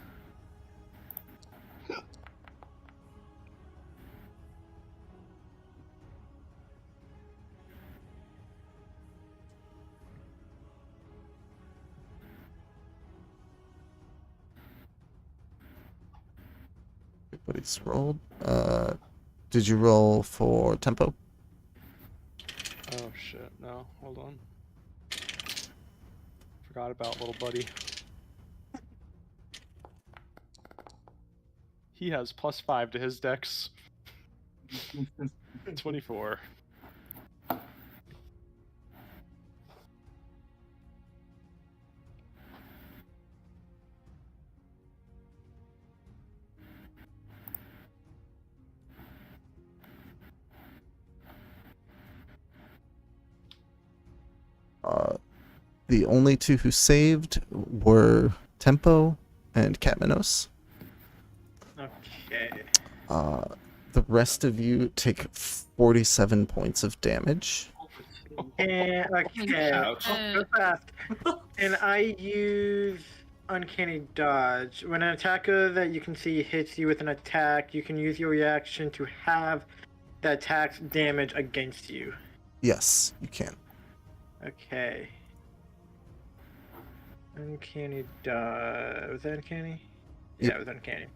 Everybody's rolled. Did you roll for tempo? Oh shit, no. Hold on. Forgot about little buddy. He has +5 to his dex. 24. the only two who saved were Tempo and Katmanos. Okay. The rest of you take 47 points of damage. And okay. Ouch. Go fast. And I use Uncanny Dodge. When an attacker that you can see hits you with an attack, you can use your reaction to have the attack's damage against you. Yes, you can. Okay. Uncanny Dodge. Was that uncanny? Yeah, Yep. it was uncanny.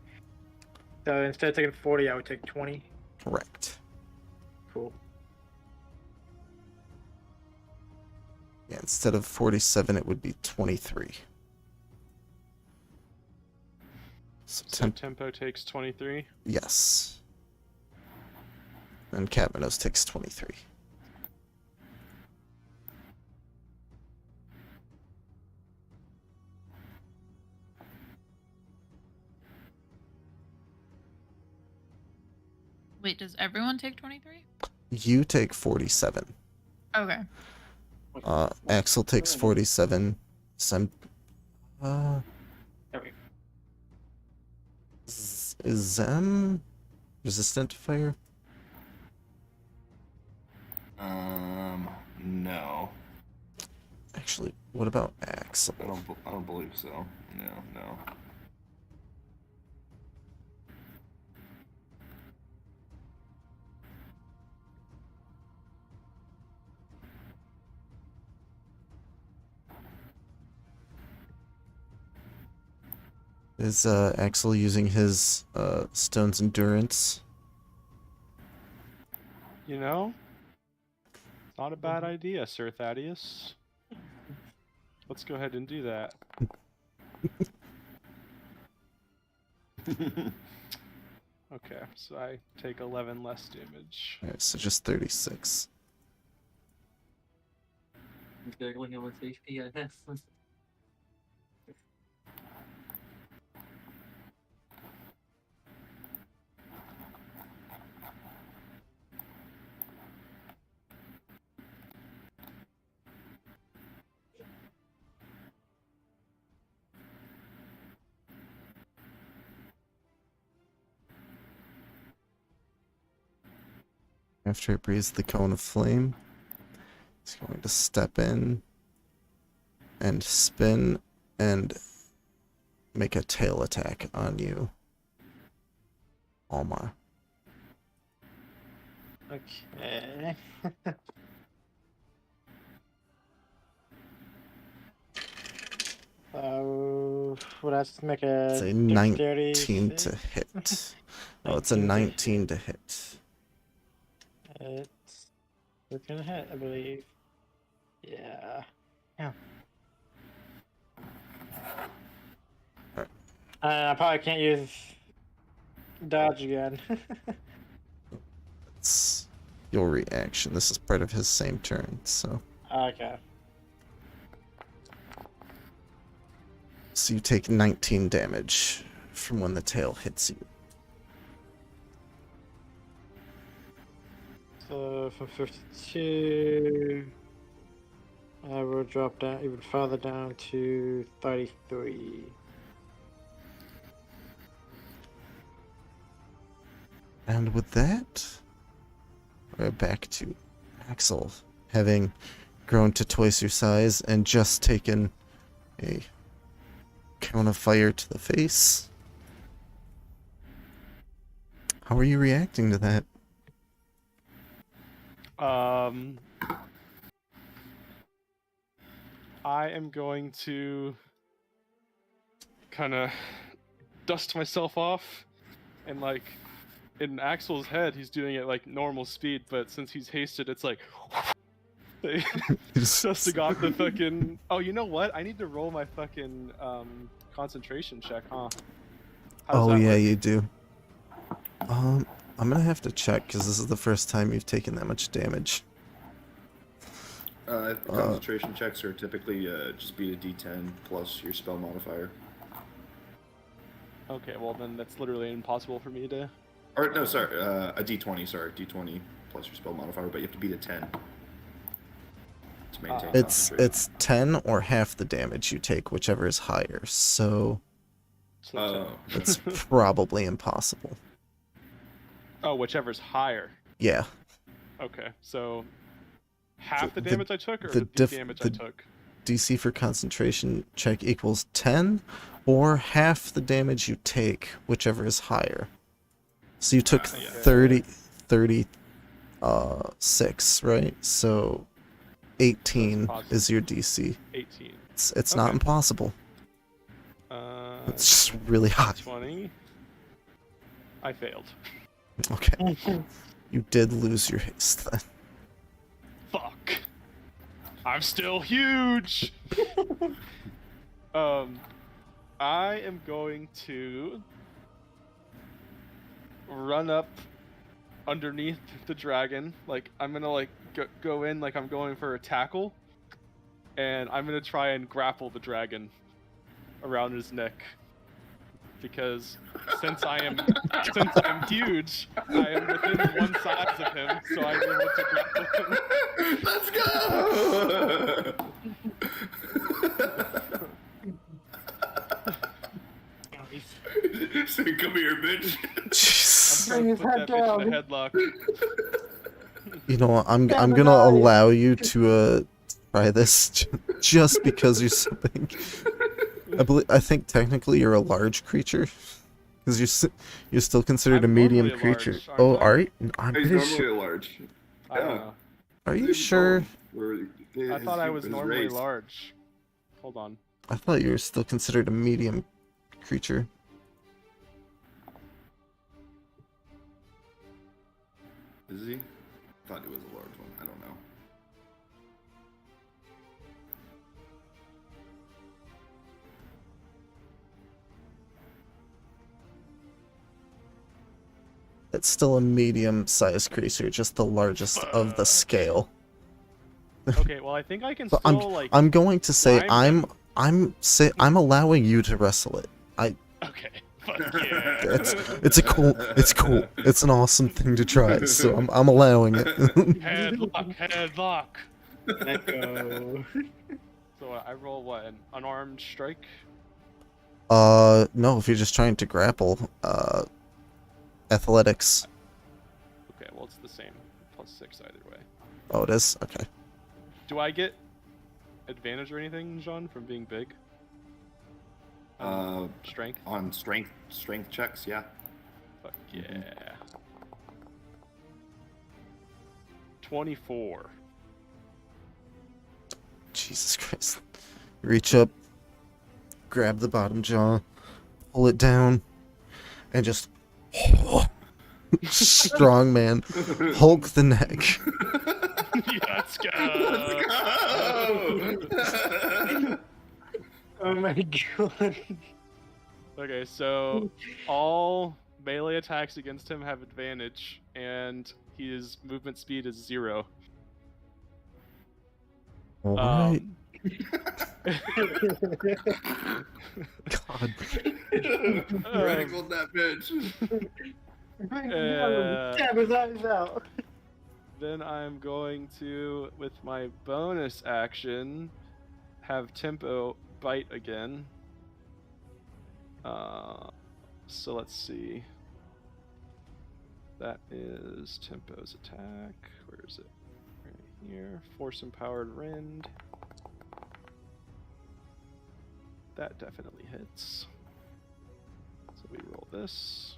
So instead of taking 40, I would take 20. Correct. Cool. Yeah, instead of 47, it would be 23. So So Tempo takes 23. yes. And Katmanos takes 23. Wait, does everyone take 23? You take 47. Okay. Axel takes 47. Sem There we go. is Zem resistant to fire? No. Actually, what about Axel? I don't believe so. No. Is Axel using his Stone's Endurance? You know, it's not a bad idea, Sir Thaddeus. Let's go ahead and do that. Okay, so I take 11 less damage. Alright, so just 36. I'm juggling how much HP I have. After it breathes the cone of flame, it's going to step in and spin and make a tail attack on you, Almar. Okay. So, would I have to make a It's a dexterity 19 save? to hit. Oh, it's a 19 19 to hit. It's gonna hit, I believe. Yeah. Yeah. Alright. I probably can't use dodge again. It's your reaction. This is part of his same turn, so. Okay. So you take 19 damage from when the tail hits you. So from 52, I will drop down even farther down to 33. And with that, we're back to Axel, having grown to twice your size and just taken a cone of fire to the face. How are you reacting to that? I am going to kind of dust myself off, and like in Axel's head, he's doing it like normal speed, but since he's hasted, it's like dusting off the fucking. Oh, you know what? I need to roll my fucking concentration check, huh? How does Oh that yeah, work? you do. I'm gonna have to check because this is the first time you've taken that much damage. Concentration checks are typically just beat a D10 plus your spell modifier. Okay, well then that's literally impossible for me to. Or no, sorry, a D20. Sorry, D20 plus your spell modifier, but you have to beat a 10 to maintain It's concentration. 10 or half the damage you take, whichever is higher. So So Oh. it's probably impossible. oh, whichever's higher. Yeah. Okay, so half the The- damage I took, or the the diff- damage I the- took? DC for concentration check equals 10 or half the damage you take, whichever is higher. So you took yeah. 36, right? So 18 is your DC. 18. It's not Okay. impossible. Uh, It's just really high. 20. I failed. Okay. You did lose your haste then. Fuck. I'm still huge. I am going to run up underneath the dragon. Like I'm gonna like go in like I'm going for a tackle, and I'm gonna try and grapple the dragon around his neck. Because since I'm huge, I am within one size of him, so I'm able to grapple him. Let's go! So come here, bitch. Jeez. I'm trying to Bring put that his bitch head in a headlock. You know what? I'm Damn gonna it, allow you to try this just because you're so big. I think technically you're a large creature because you're still considered a I'm medium normally creature. large, aren't Oh, I? are you? I'm He's pretty normally sure. a large. I don't Yeah. know. Are you sure? I thought I was normally large. Hold on. I thought you were still considered a medium creature. Is he? I thought he was a large one. I don't know. It's still a medium-sized creature, just the largest of the scale. Okay, well I think I can But still like. I'm going to say climb I'm allowing you to wrestle it. Okay. Fuck yeah. It's cool. It's an awesome thing to try. So I'm allowing it. Headlock. Let go. So I roll what? An unarmed strike? No, if you're just trying to grapple, athletics. Okay, well it's the same. +6 either way. Oh, it is? Okay. Do I get advantage or anything, Jean, from being big? Strength? On strength checks, yeah. Fuck yeah. 24. Jesus Christ. Reach up, grab the bottom jaw, pull it down, and just strong man, Hulk the neck. Let's go. Oh my god. Okay, so all melee attacks against him have advantage, and his movement speed is 0. Alright. God. Radicaled that bitch. Stab his eyes out. Then I'm going to, with my bonus action, have Tempo bite again. So let's see. That is Tempo's attack. Where is it? Right here. Force Empowered Rend. That definitely hits. So we roll this.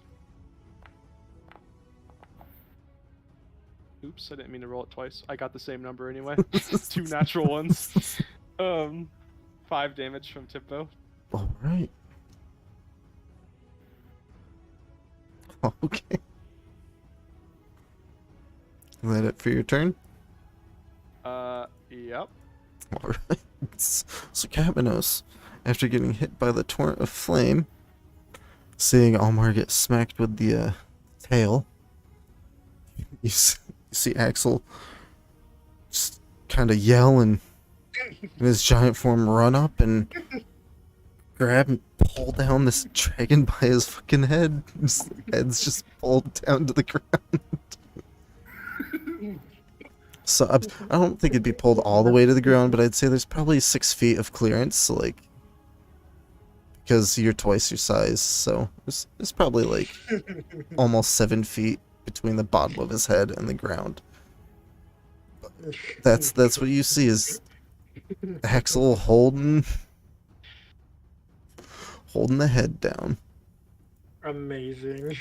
Oops, I didn't mean to roll it twice. I got the same number anyway. 2 natural ones. 5 damage from Tempo. Alright. Okay. Is that it for your turn? Yep. Alright. So Cabanos, after getting hit by the torrent of flame, seeing Almar get smacked with the tail, you see Axel just kind of yell and in his giant form run up and grab and pull down this dragon by his fucking head. His head's just pulled down to the ground. So I don't think it'd be pulled all the way to the ground, but I'd say there's probably 6 feet of clearance. So like, because you're twice your size, so there's probably like almost 7 feet between the bottom of his head and the ground. That's what you see is Hexel holding the head down. Amazing.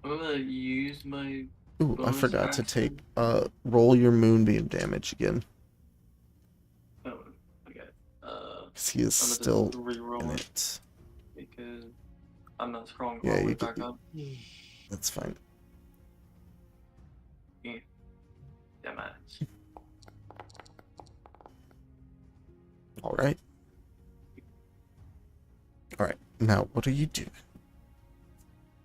I'm gonna use my Ooh, I bonus forgot to action. take roll your moonbeam damage again. Oh, okay. 'Cause he is I'm gonna still just re-roll in it it. because I'm not strong Yeah, all the way you back could- up. That's fine. Yeah, that matters. Alright. Alright, now what are you doing?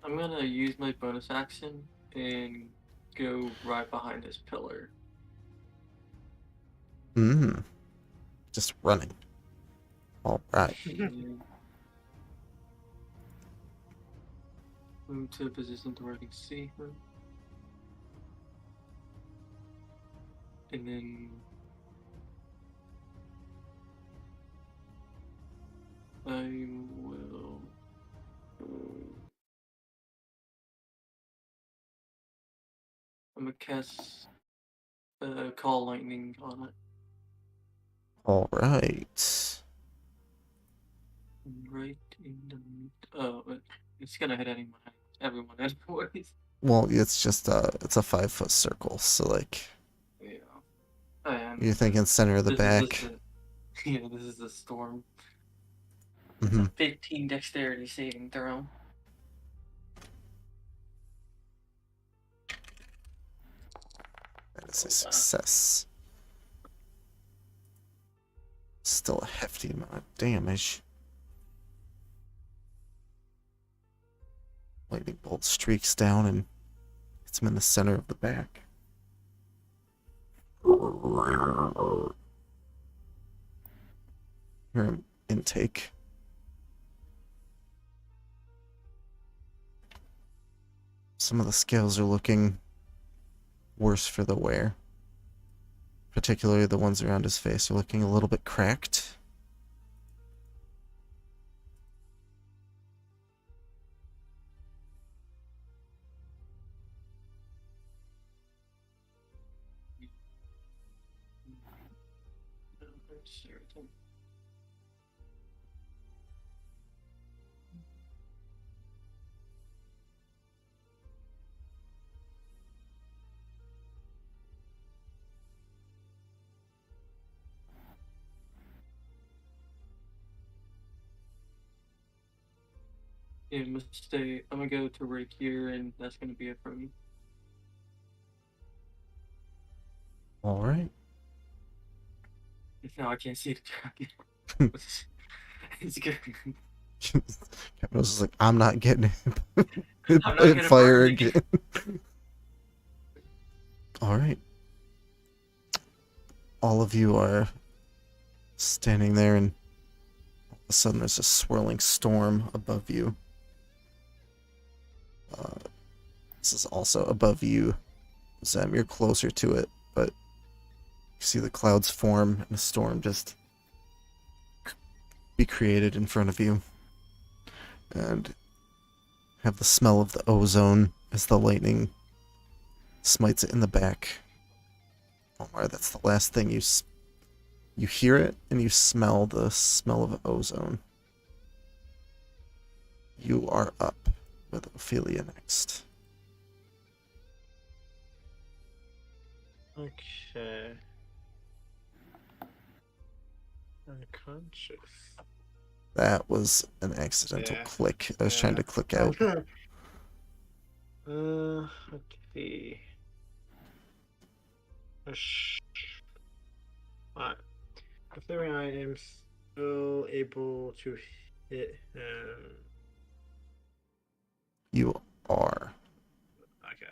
I'm gonna use my bonus action and go right behind this pillar. Just running. Alright. And move to a position to where I can see her. And then I will. I'm gonna cast Call Lightning on it. Alright. Right in the oh, it's gonna hit everyone anyways. Well, it's just it's a 5-foot circle, so like Yeah, I am. you're thinking center of the This back. is yeah, this is the storm. Mm-hmm. 15 dexterity saving throw. That is a success. Still a hefty amount of damage. Lightning bolt streaks down and hits him in the center of the back. Hear him intake. Some of the scales are looking worse for the wear. Particularly the ones around his face are looking a little bit cracked. Yeah, I'm gonna stay. I'm gonna go to right here, and that's gonna be it for me. Alright. Now I can't see the dragon. It's good. Captain was like, I'm not getting it. I'm not Hit gonna fire burn again. Alright. All of you are standing there, and all of a sudden there's a swirling storm above you. This is also above you, Zem. You're closer to it, but you see the clouds form and a storm just be created in front of you. And have the smell of the ozone as the lightning smites it in the back. Omar, that's the last thing you hear it, and you smell the smell of ozone. You are up with Ophelia next. Okay. Unconscious. That was an accidental Yeah. click. I was trying to click out. Let's see. Alright. Considering I am still able to hit him. You are. Okay.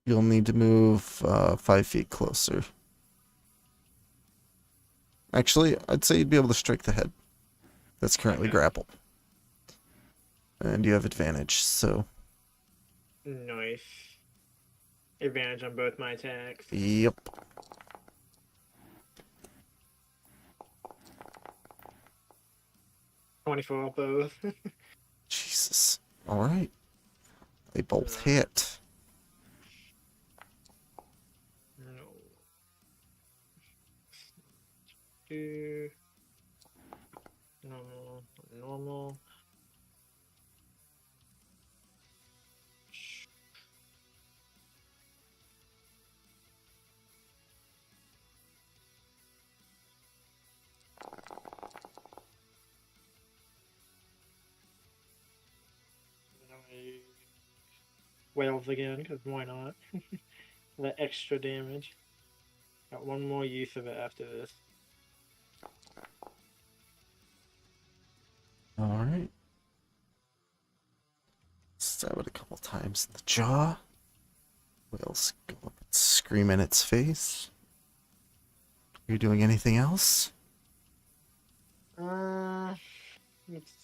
You'll need to move 5 feet closer. Actually, I'd say you'd be able to strike the head. That's currently Okay. grappled. And you have advantage, so Nice. Advantage on both my attacks. Yep. '24 both. Jesus. Alright. They both hit. No. Two. Normal. Normal. Whales again, because why not? The extra damage. Got one more use of it after this. Alright. Stab it a couple times in the jaw. Whales go up and scream in its face. Are you doing anything else? Let's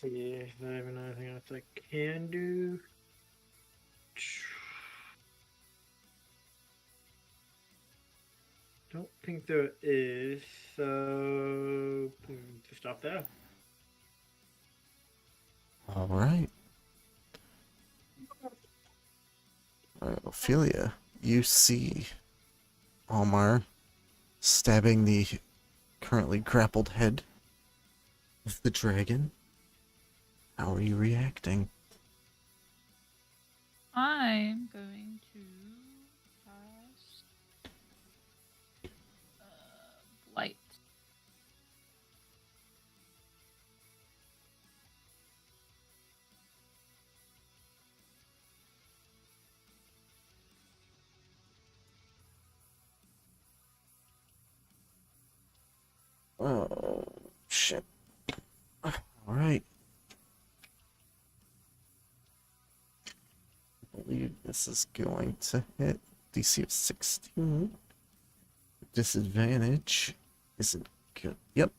see if I have anything else I can do. Don't think there is, so to stop there. Alright. Alright, Ophelia, you see Almar stabbing the currently grappled head of the dragon. How are you reacting? I'm going to cast Blight. Oh, shit. Alright. I believe this is going to hit DC of 16. Disadvantage isn't good. Yep.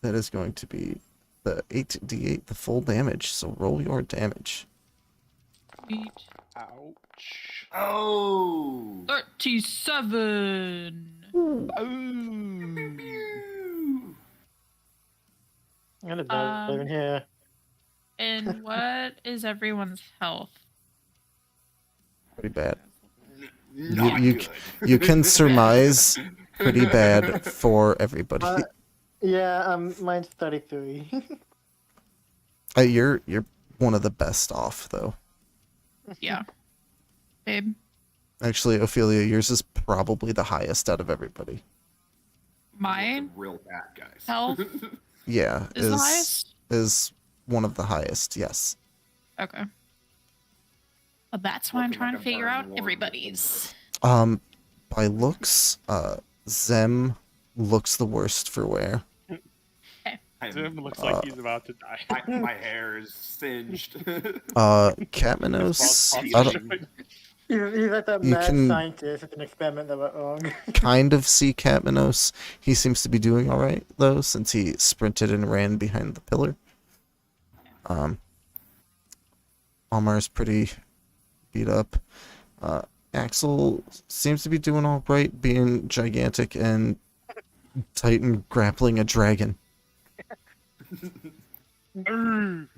That is going to be the 8d8, the full damage. So roll your damage. Sweet. Ouch. Oh! 37. Ooh. I'm gonna die in here. And what is everyone's health? Pretty bad. Not you, good. you can surmise pretty bad for everybody. Yeah, mine's 33. You're one of the best off though. Yeah. Babe. Actually, Ophelia, yours is probably the highest out of everybody. Mine Real bad guys. health Yeah, is the highest? is one of the highest. Yes. Okay. Well, that's why I'm Looking trying like to a figure burn out warm. everybody's. By looks, Zem looks the worst for wear. Zim looks like he's about to die. My hair is singed. Catmanos, His I boss don't showing. He's like that You mad can- scientist at an experiment that went wrong. kind of see Catmanos. He seems to be doing all right though, since he sprinted and ran behind the pillar. Almar's pretty beat up. Axel seems to be doing all right, being gigantic and Titan grappling a dragon. Alrighty.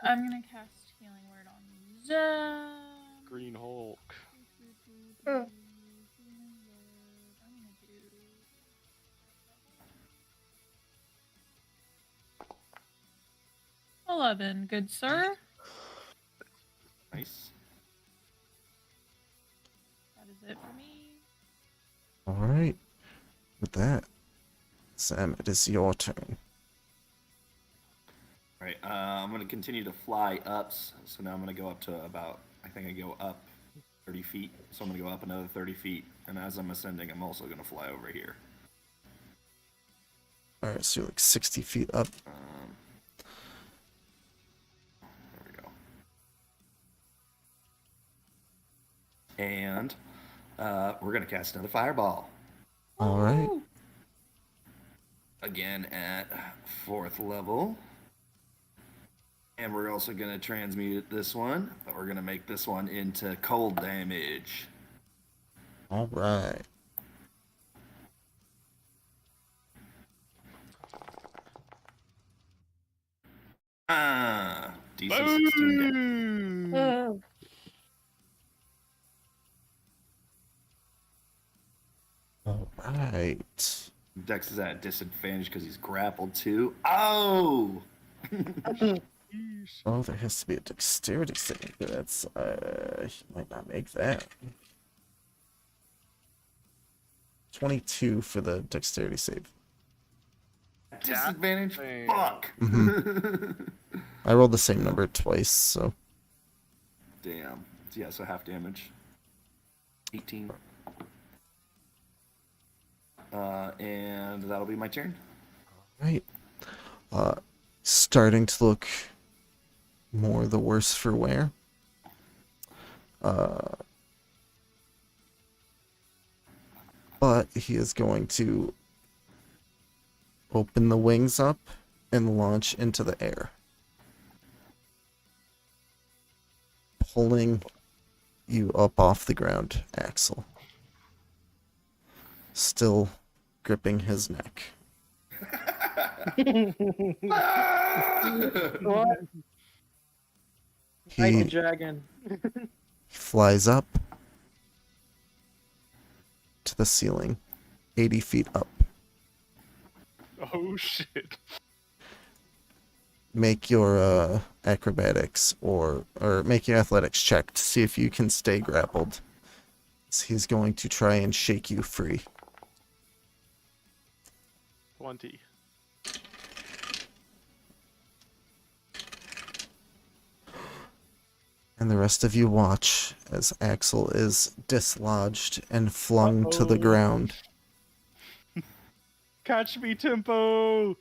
I'm gonna cast Healing Word on Zem. Green Hulk. I'm gonna do 11. Good sir. Nice. That is it for me. All right. With that, Sam, it is your turn. All right. I'm gonna continue to fly up. So now I'm gonna go up to about. I think I go up 30 feet. So I'm gonna go up another 30 feet. And as I'm ascending, I'm also gonna fly over here. All right, so you're like 60 feet up. There we go. And we're gonna cast another fireball. All right. Again at 4th level. And we're also going to transmute this one, but we're going to make this one into cold damage. All right. DC 16 damage. Boom! All right. Dex is at a disadvantage because he's grappled too. Oh! Oh, there has to be a dexterity saving. That's he might not make that. 22 for the dexterity save. Disadvantage? Dang. Fuck! I rolled the same number twice, so Damn. Yeah, so half damage. 18. And that'll be my turn. right. Starting to look more the worse for wear. But he is going to open the wings up and launch into the air, pulling you up off the ground, Axel. Still gripping his neck. What? Like He the dragon. flies up to the ceiling, 80 feet up. Oh shit. Make your acrobatics or make your athletics check to see if you can stay grappled. So he's going to try and shake you free. 20. And the rest of you watch as Axel is dislodged and flung to the Uh-oh. ground. Catch me, Tempo!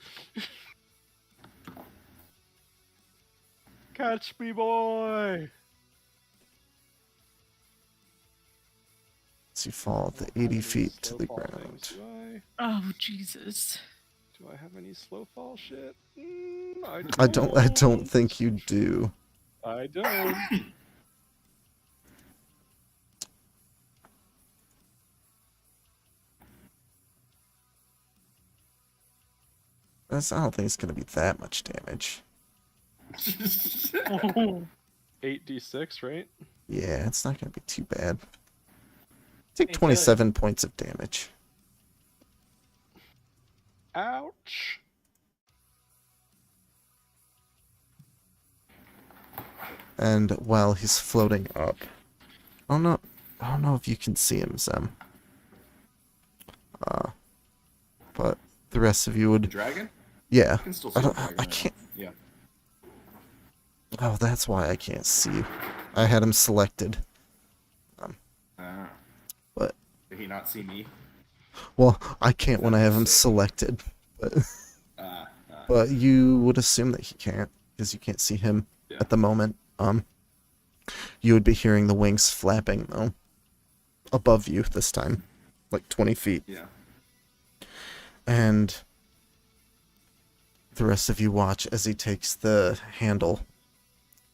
Catch me, boy! As you fall the 80 feet to the ground. Oh, Jesus. Do I have any slow fall shit? I don't think you do. I don't. I don't think it's going to be that much damage. 8d6, right? Yeah, it's not going to be too bad. Take Hey, Taylor. 27 points of damage. Ouch. And while he's floating up, I don't know if you can see him, Zem. But the rest of you The would, dragon? yeah. I can still I see don't- the dragon. I right can't- now. Yeah. Oh, that's why I can't see. I had him selected. But Did he not see me? well, I can't when I have him selected. But you would assume that he can't because you can't see him Yeah. at the moment. You would be hearing the wings flapping though, above you this time, like 20 feet. Yeah. And the rest of you watch as he takes the handle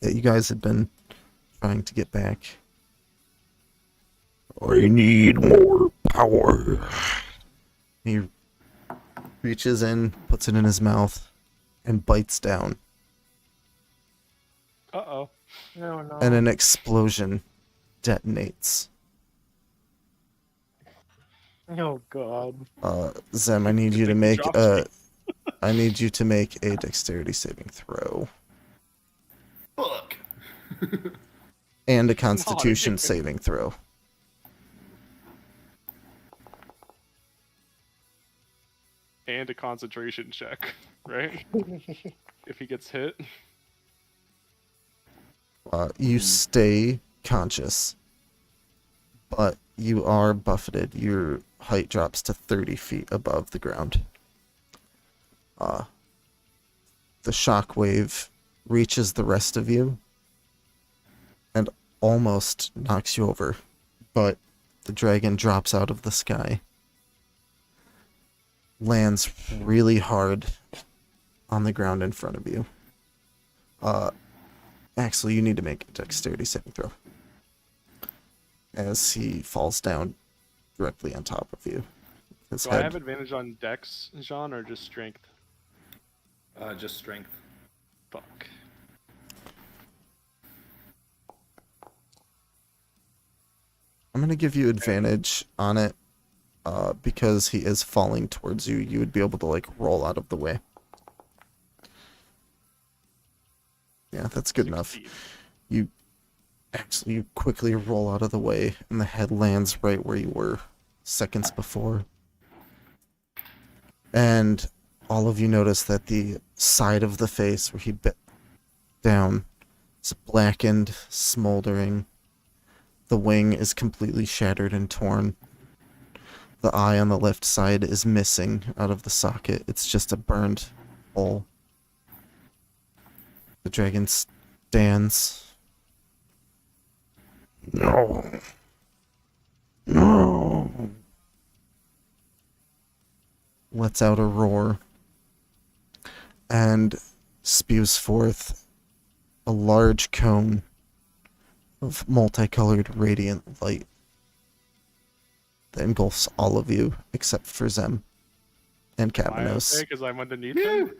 that you guys had been trying to get back. I need more power. He reaches in, puts it in his mouth, and bites down. Uh-oh. No, no. And an explosion detonates. Oh god. Zem, I need you to Think he make dropped I need you to make a dexterity saving throw Fuck. and a constitution dude. saving throw. And a concentration check, right? If he gets hit. You stay conscious, but you are buffeted. Your height drops to 30 feet above the ground. The shockwave reaches the rest of you and almost knocks you over, but the dragon drops out of the sky, lands really hard on the ground in front of you. Axel, you need to make a dexterity saving throw. As he falls down directly on top of you. His Do head. I have advantage on Dex, Jean, or just Strength? Just strength. Fuck. I'm gonna give you advantage on it, because he is falling towards you. You would be able to like roll out of the way. Yeah, that's good enough. You quickly roll out of the way, and the head lands right where you were seconds before. And all of you notice that the side of the face where he bit down is blackened, smoldering. The wing is completely shattered and torn. The eye on the left side is missing out of the socket. It's just a burned hole. The dragon stands. No. No. Lets out a roar and spews forth a large cone of multicolored radiant light that engulfs all of you except for Zem and Am I Cavanos. okay because I'm underneath him?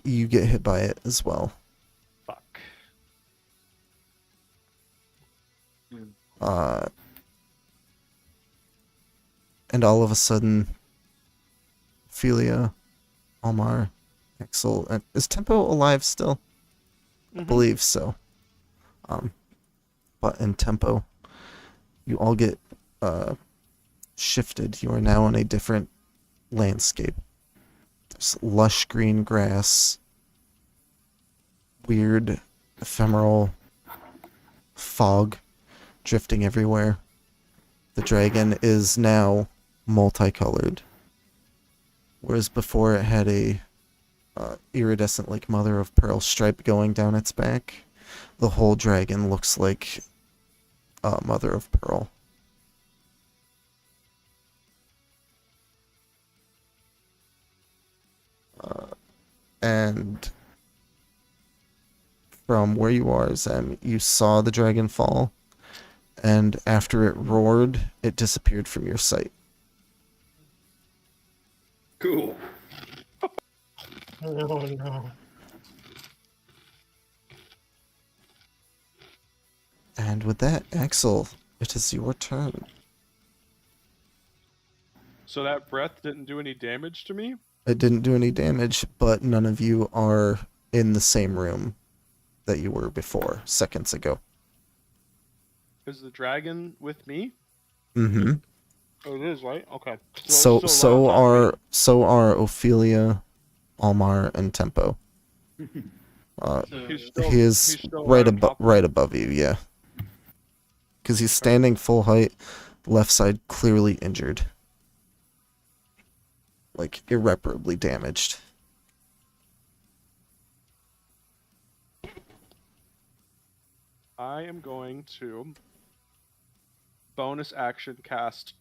You get hit by it as well. Fuck. And all of a sudden, Ophelia, Almar, Axel, and is Tempo alive still? I believe so. But in Tempo, you all get shifted. You are now in a different landscape. There's lush green grass, weird ephemeral fog drifting everywhere. The dragon is now multicolored, whereas before it had a iridescent like mother of pearl stripe going down its back. The whole dragon looks like mother of pearl. And from where you are, Zem, you saw the dragon fall, and after it roared, it disappeared from your sight. Cool. Oh no. And with that, Axel, it is your turn. So that breath didn't do any damage to me? It didn't do any damage, but none of you are in the same room that you were before, seconds ago. Is the dragon with me? Mm-hmm. Oh, it is, right? Okay. So it's still right on top so are Ophelia, Almar, and Tempo. of me. So, He's still, He is he's still right on top of me. right above you, yeah. Because he's standing full height, left side clearly injured. Like, irreparably damaged. I am going to bonus action cast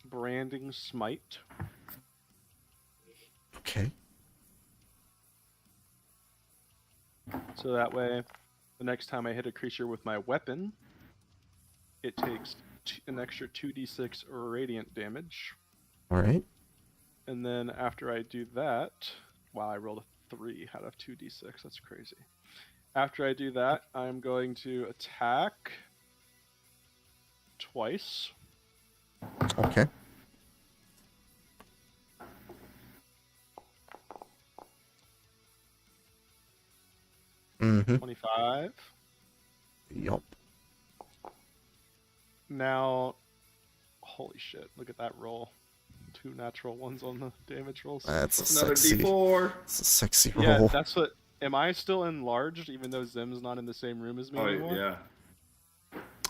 Branding Smite. Okay. So that way, the next time I hit a creature with my weapon, it takes an extra 2d6 radiant damage. Alright. And then after I do that, wow, I rolled a 3 out of 2d6. That's crazy. After I do that, I'm going to attack twice. Okay. Mm-hmm. 25. Yup. Now, holy shit, look at that roll. 2 natural ones on the damage rolls. That's a Another sexy, D4. it's a sexy Yeah, roll. that's what. Am I still enlarged even though Zim's not in the same room as me Oh anymore? yeah.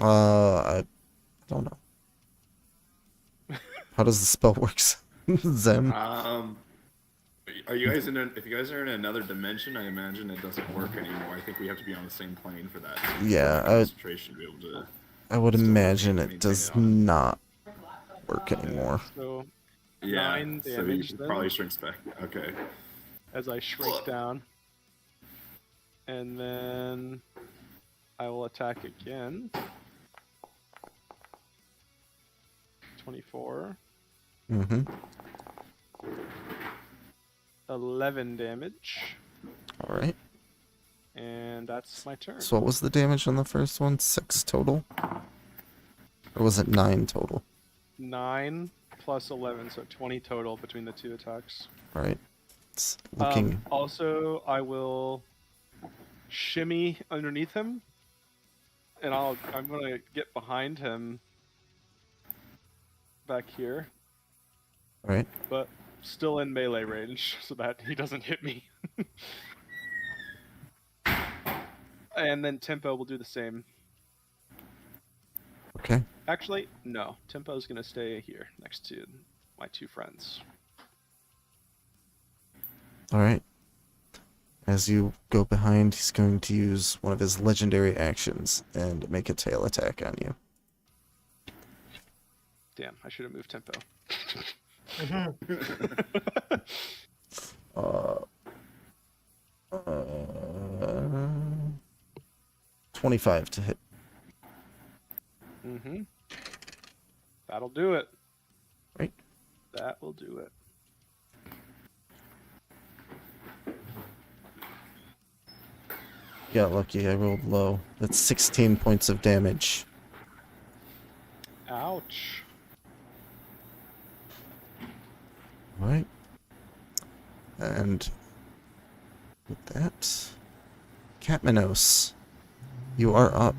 I don't know. How does the spell work, Zem? Are you guys if you guys are in another dimension, I imagine it doesn't work anymore. I think we have to be on the same plane for that. Yeah, Concentration to be able to. I would still imagine maintain it does it on. not work anymore. So Yeah. 9 So damage he then, probably shrinks back. Okay. as I shrink down. And then I will attack again. 24. Mm-hmm. 11 damage. All right. And that's my turn. So what was the damage on the first one? 6 total? Or was it 9 total? 9 plus 11, so 20 total between the two attacks. All right. It's looking... Also, I will shimmy underneath him, and I'm gonna get behind him back here, All right. but still in melee range, so that he doesn't hit me. And then Tempo will do the same. Okay. Actually, no. Tempo's gonna stay here next to my two friends. All right. As you go behind, he's going to use one of his legendary actions and make a tail attack on you. Damn, I should have moved Tempo. Uh, 25 to hit. Mm-hmm. That'll do it. Right. That will do it. Got lucky, I rolled low. That's 16 points of damage. Ouch. Alright. And with that, Catmanos, you are up.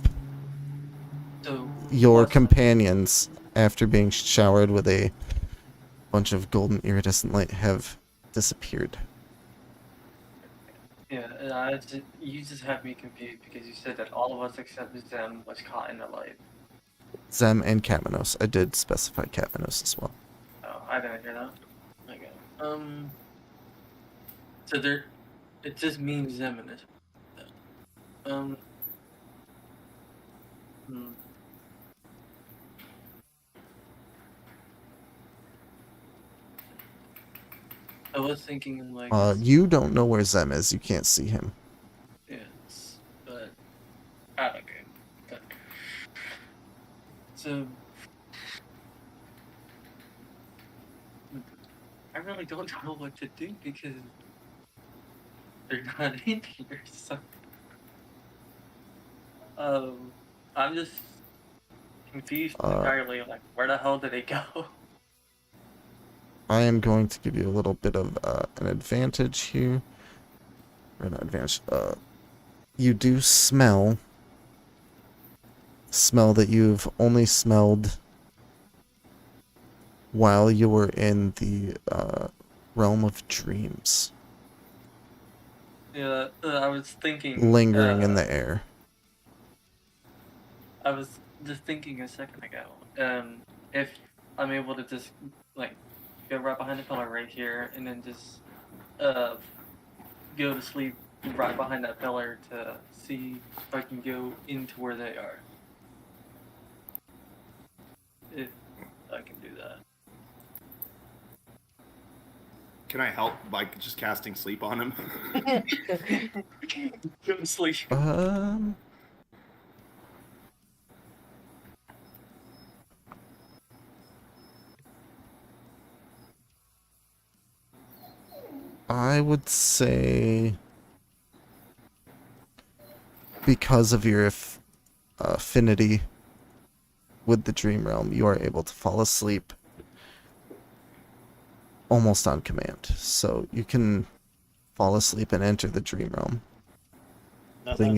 So Your what's- companions, after being showered with a bunch of golden iridescent light, have disappeared. Yeah, you just have me confused because you said that all of us except Zem was caught in the light. Zem and Catmanos. I did specify Catmanos as well. Oh, I didn't hear that. Okay. So it just means Zem in this. Hmm. I was thinking like. You don't know where Zem is. You can't see him. Yes, but okay. Good. So I really don't know what to do because they're not in here. So I'm just confused entirely. Like, where the hell did they go? I am going to give you a little bit of an advantage here. Or not advantage. You do smell that you've only smelled while you were in the realm of dreams. Yeah, I was thinking. Lingering in the air. I was just thinking a second ago. If I'm able to just like go right behind the pillar right here, and then just go to sleep right behind that pillar to see if I can go into where they are. If I can do that. Can I help by just casting sleep on him? Go to sleep. I would say because of your affinity with the dream realm, you are able to fall asleep almost on command. So you can fall asleep and enter the dream realm, putting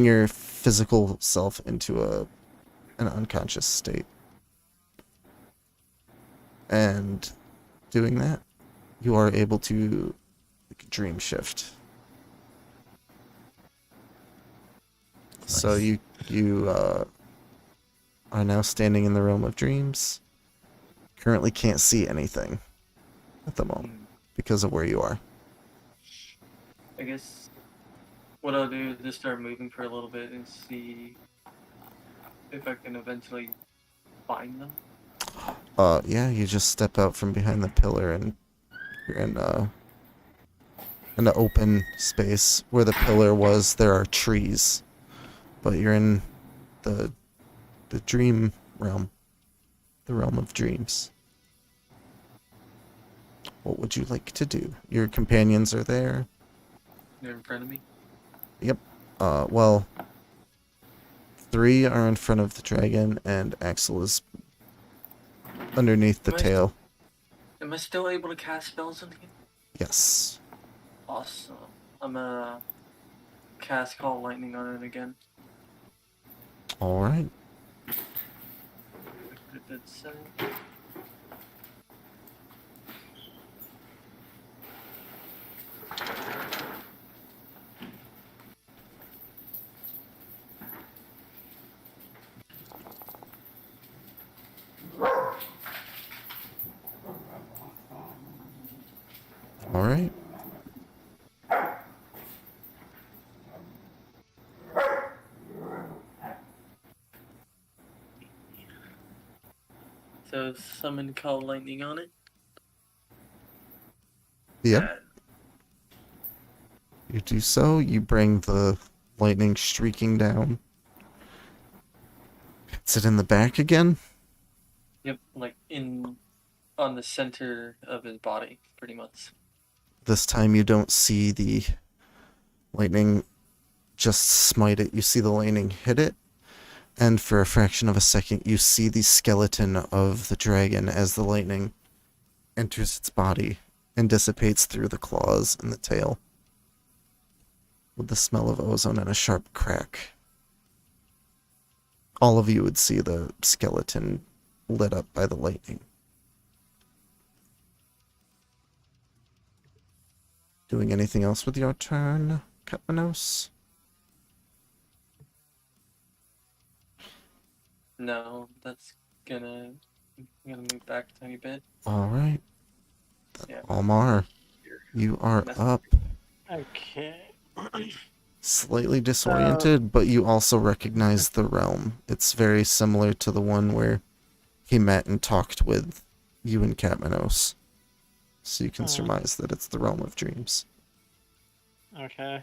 your physical self into an unconscious state. And doing that, you are able to dream shift. So you are now standing in the realm of dreams. Currently can't see anything at the moment because of where you are. I guess what I'll do is just start moving for a little bit and see if I can eventually find them. Yeah, you just step out from behind the pillar and you're in an open space. Where the pillar was, there are trees. But you're in the dream realm. The realm of dreams. What would you like to do? Your companions are there. They're in front of me. Yep. Well, 3 are in front of the dragon, and Axel is underneath the Am I- tail. Am I still able to cast spells on him? Yes. Awesome. I'm gonna cast Call Lightning on it again. Alright. It's, Alright. So summon Call Lightning on it. Yep. You do so. You bring the lightning streaking down. Hits it in the back again. Yep, like on the center of his body, pretty much. This time you don't see the lightning just smite it. You see the lightning hit it. And for a fraction of a second, you see the skeleton of the dragon as the lightning enters its body and dissipates through the claws and the tail, with the smell of ozone and a sharp crack. All of you would see the skeleton lit up by the lightning. Doing anything else with your turn, Katmanos? No, that's gonna move back a tiny bit. Alright. Yeah. Almar, you are up. Okay. Slightly disoriented, but you also recognize the realm. It's very similar to the one where he met and talked with you and Katmanos. So you can surmise that it's the realm of dreams. Okay.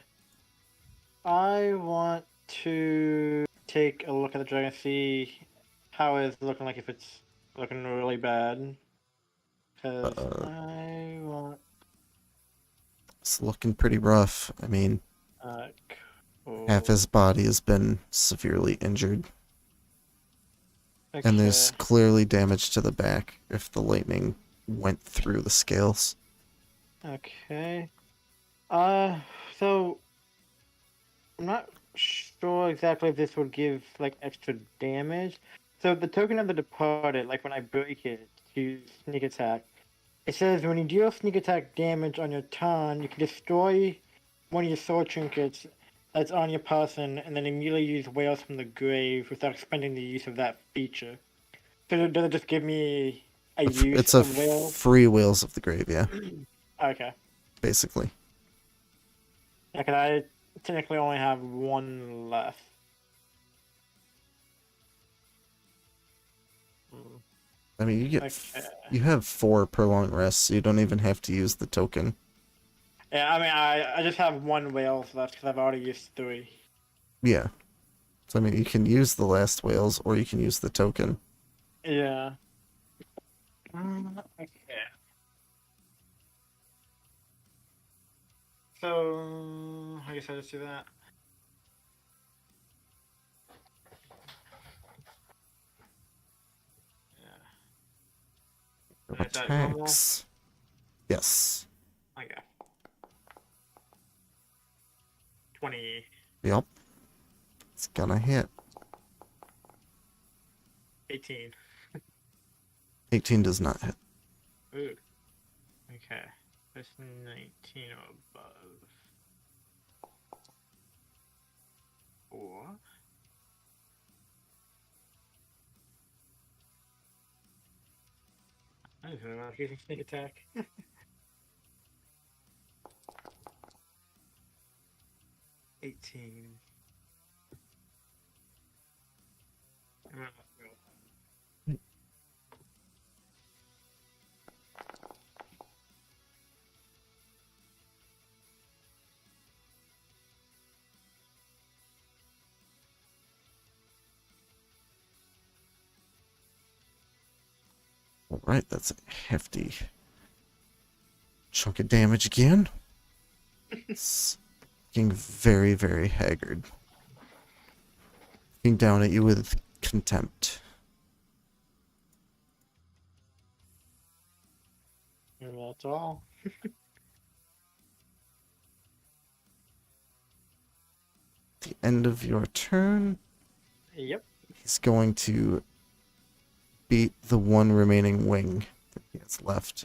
I want to take a look at the dragon, see how it's looking, like if it's looking really bad. Because I want. It's looking pretty rough. I mean, Cool. half his body has been severely injured. And there's clearly damage to the back if the lightning went through the scales. Okay. So I'm not sure exactly if this would give like extra damage. So the token of the departed, like when I break it to sneak attack, it says when you deal sneak attack damage on your turn, you can destroy one of your sword trinkets that's on your person, and then immediately use whales from the grave without expending the use of that feature. So does it just give me a use It's a of whales? free Whales of the Grave, yeah, Okay. basically. Yeah, 'cause I technically only have one left. I mean, you get Okay. you have 4 per long rest, so you don't even have to use the token. Yeah, I mean, I just have one whales left because I've already used 3. Yeah. So I mean, you can use the last whales, or you can use the token. Yeah. Okay. So I guess I'll just do that. Yeah. Is that normal? Attacks. Yes. Okay. 20. Yep. It's gonna hit. 18. 18 does not hit. Ooh. Okay. That's 19 or above. 4. I don't know if using sneak attack. 18. Right, that's a hefty chunk of damage again. It's looking very, very haggard. Looking down at you with contempt. And that's all. At the end of your turn, Yep. he's going to beat the one remaining wing that he has left.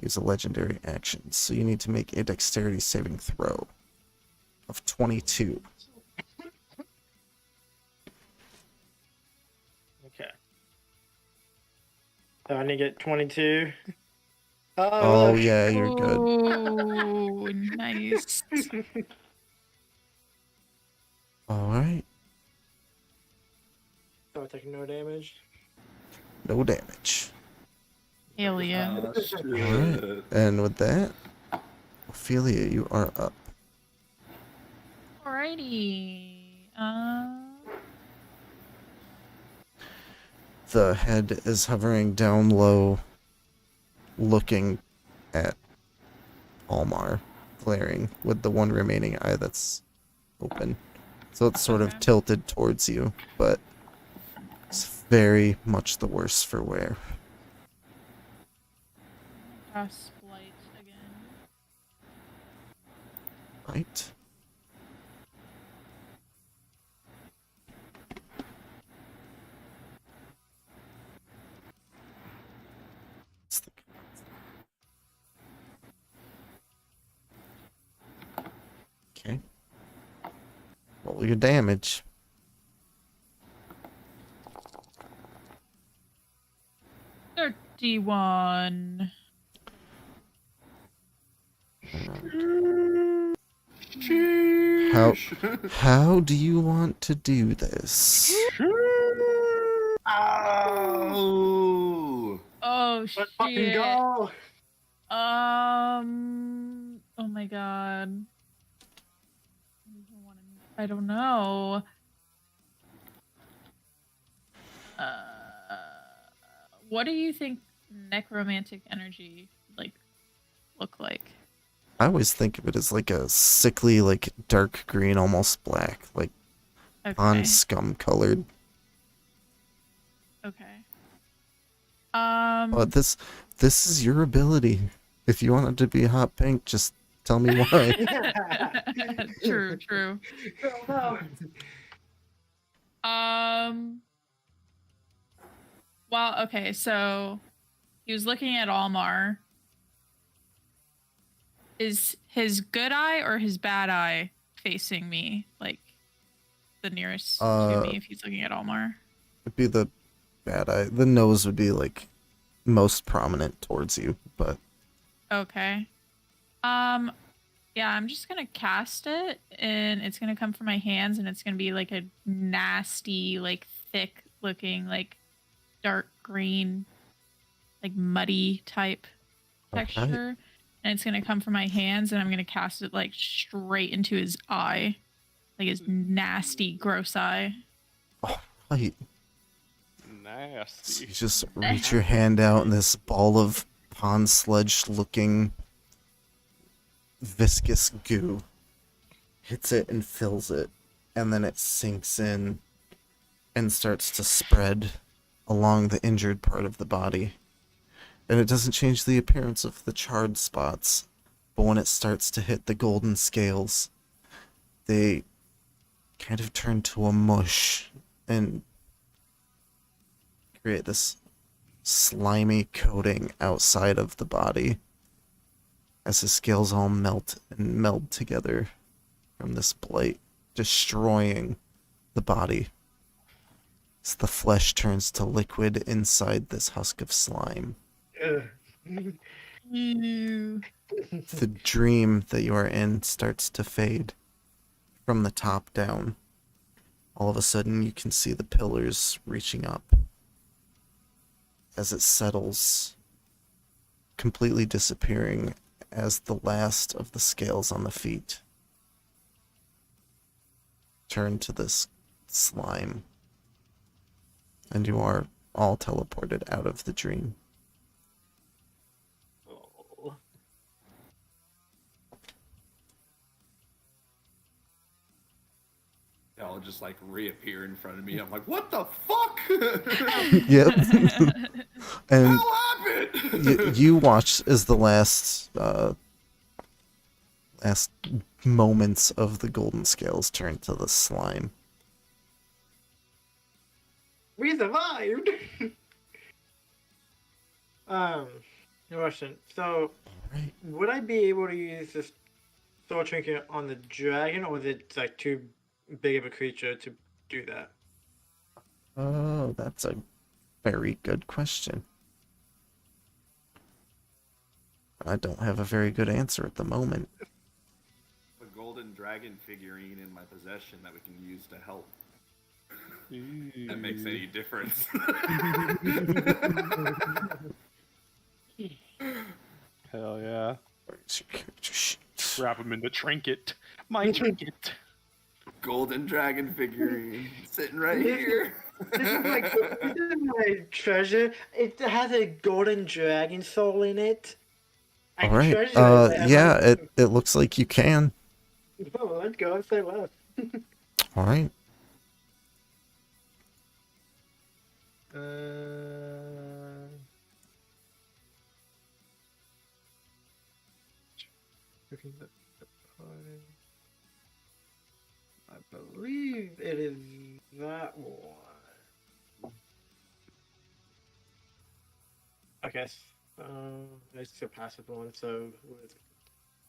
Use a legendary action. So you need to make a dexterity saving throw of 22. Okay. So I need to get 22. Oh, yeah, you're good. Oh, nice. Alright, So I take no damage. no damage. Hell yeah. Alright, and with that, Ophelia, you are up. Alrighty. The head is hovering down low, looking at Almar, glaring with the one remaining eye that's open. So it's sort of Okay. tilted towards you, but it's very much the worse for wear. Cast Blight again. Right? Let's think. Okay. Roll your damage. D1. How do you want to do this? Oh! Oh Let's fucking shit. go! Oh my god. I don't know. What do you think necromantic energy look like? I always think of it as like a sickly, like dark green, almost black, like Okay. scum colored. Okay. But this is your ability. If you want it to be hot pink, just tell me why. True. No. Well, okay, so he was looking at Almar. Is his good eye or his bad eye facing me? Like the nearest to me if he's looking at Almar? It'd be the bad eye. The nose would be like most prominent towards you, but Okay. Yeah, I'm just gonna cast it and it's gonna come from my hands and it's gonna be like a nasty, like thick looking, like dark green, like muddy type Okay. texture. And it's gonna come from my hands and I'm gonna cast it like straight into his eye. Like his nasty, gross eye. right. So Nasty. you just reach your hand out and this ball of pond sludge looking viscous goo hits it and fills it, and then it sinks in and starts to spread along the injured part of the body. And it doesn't change the appearance of the charred spots, but when it starts to hit the golden scales, they kind of turn to a mush and create this slimy coating outside of the body as the scales all melt and meld together from this blight, destroying the body as the flesh turns to liquid inside this husk of slime. Ugh. Ew. The dream that you are in starts to fade from the top down. All of a sudden, you can see the pillars reaching up as it settles, completely disappearing as the last of the scales on the feet turn to this slime. And you are all teleported out of the dream. just like reappear in front of me. I'm like, what the fuck? Yep. And How happened? you watch as the last moments of the golden scales turn to the slime. We survived. Question. So, Right. would I be able to use this soul trinket on the dragon, or is it like too big of a creature to do that? Oh, that's a very good question. I don't have a very good answer at the moment. A golden dragon figurine in my possession that we can use to help. That makes any difference. Hell yeah. Where's your character sheet? Wrap him in the trinket. My trinket. Golden dragon figurine sitting right here. This is my treasure. It has a golden dragon soul in it. I All right. treasure it. Yeah, it looks like you can. Oh, let's go. Say less. All right. I believe it is that one. Okay, it's a passive one, so we'll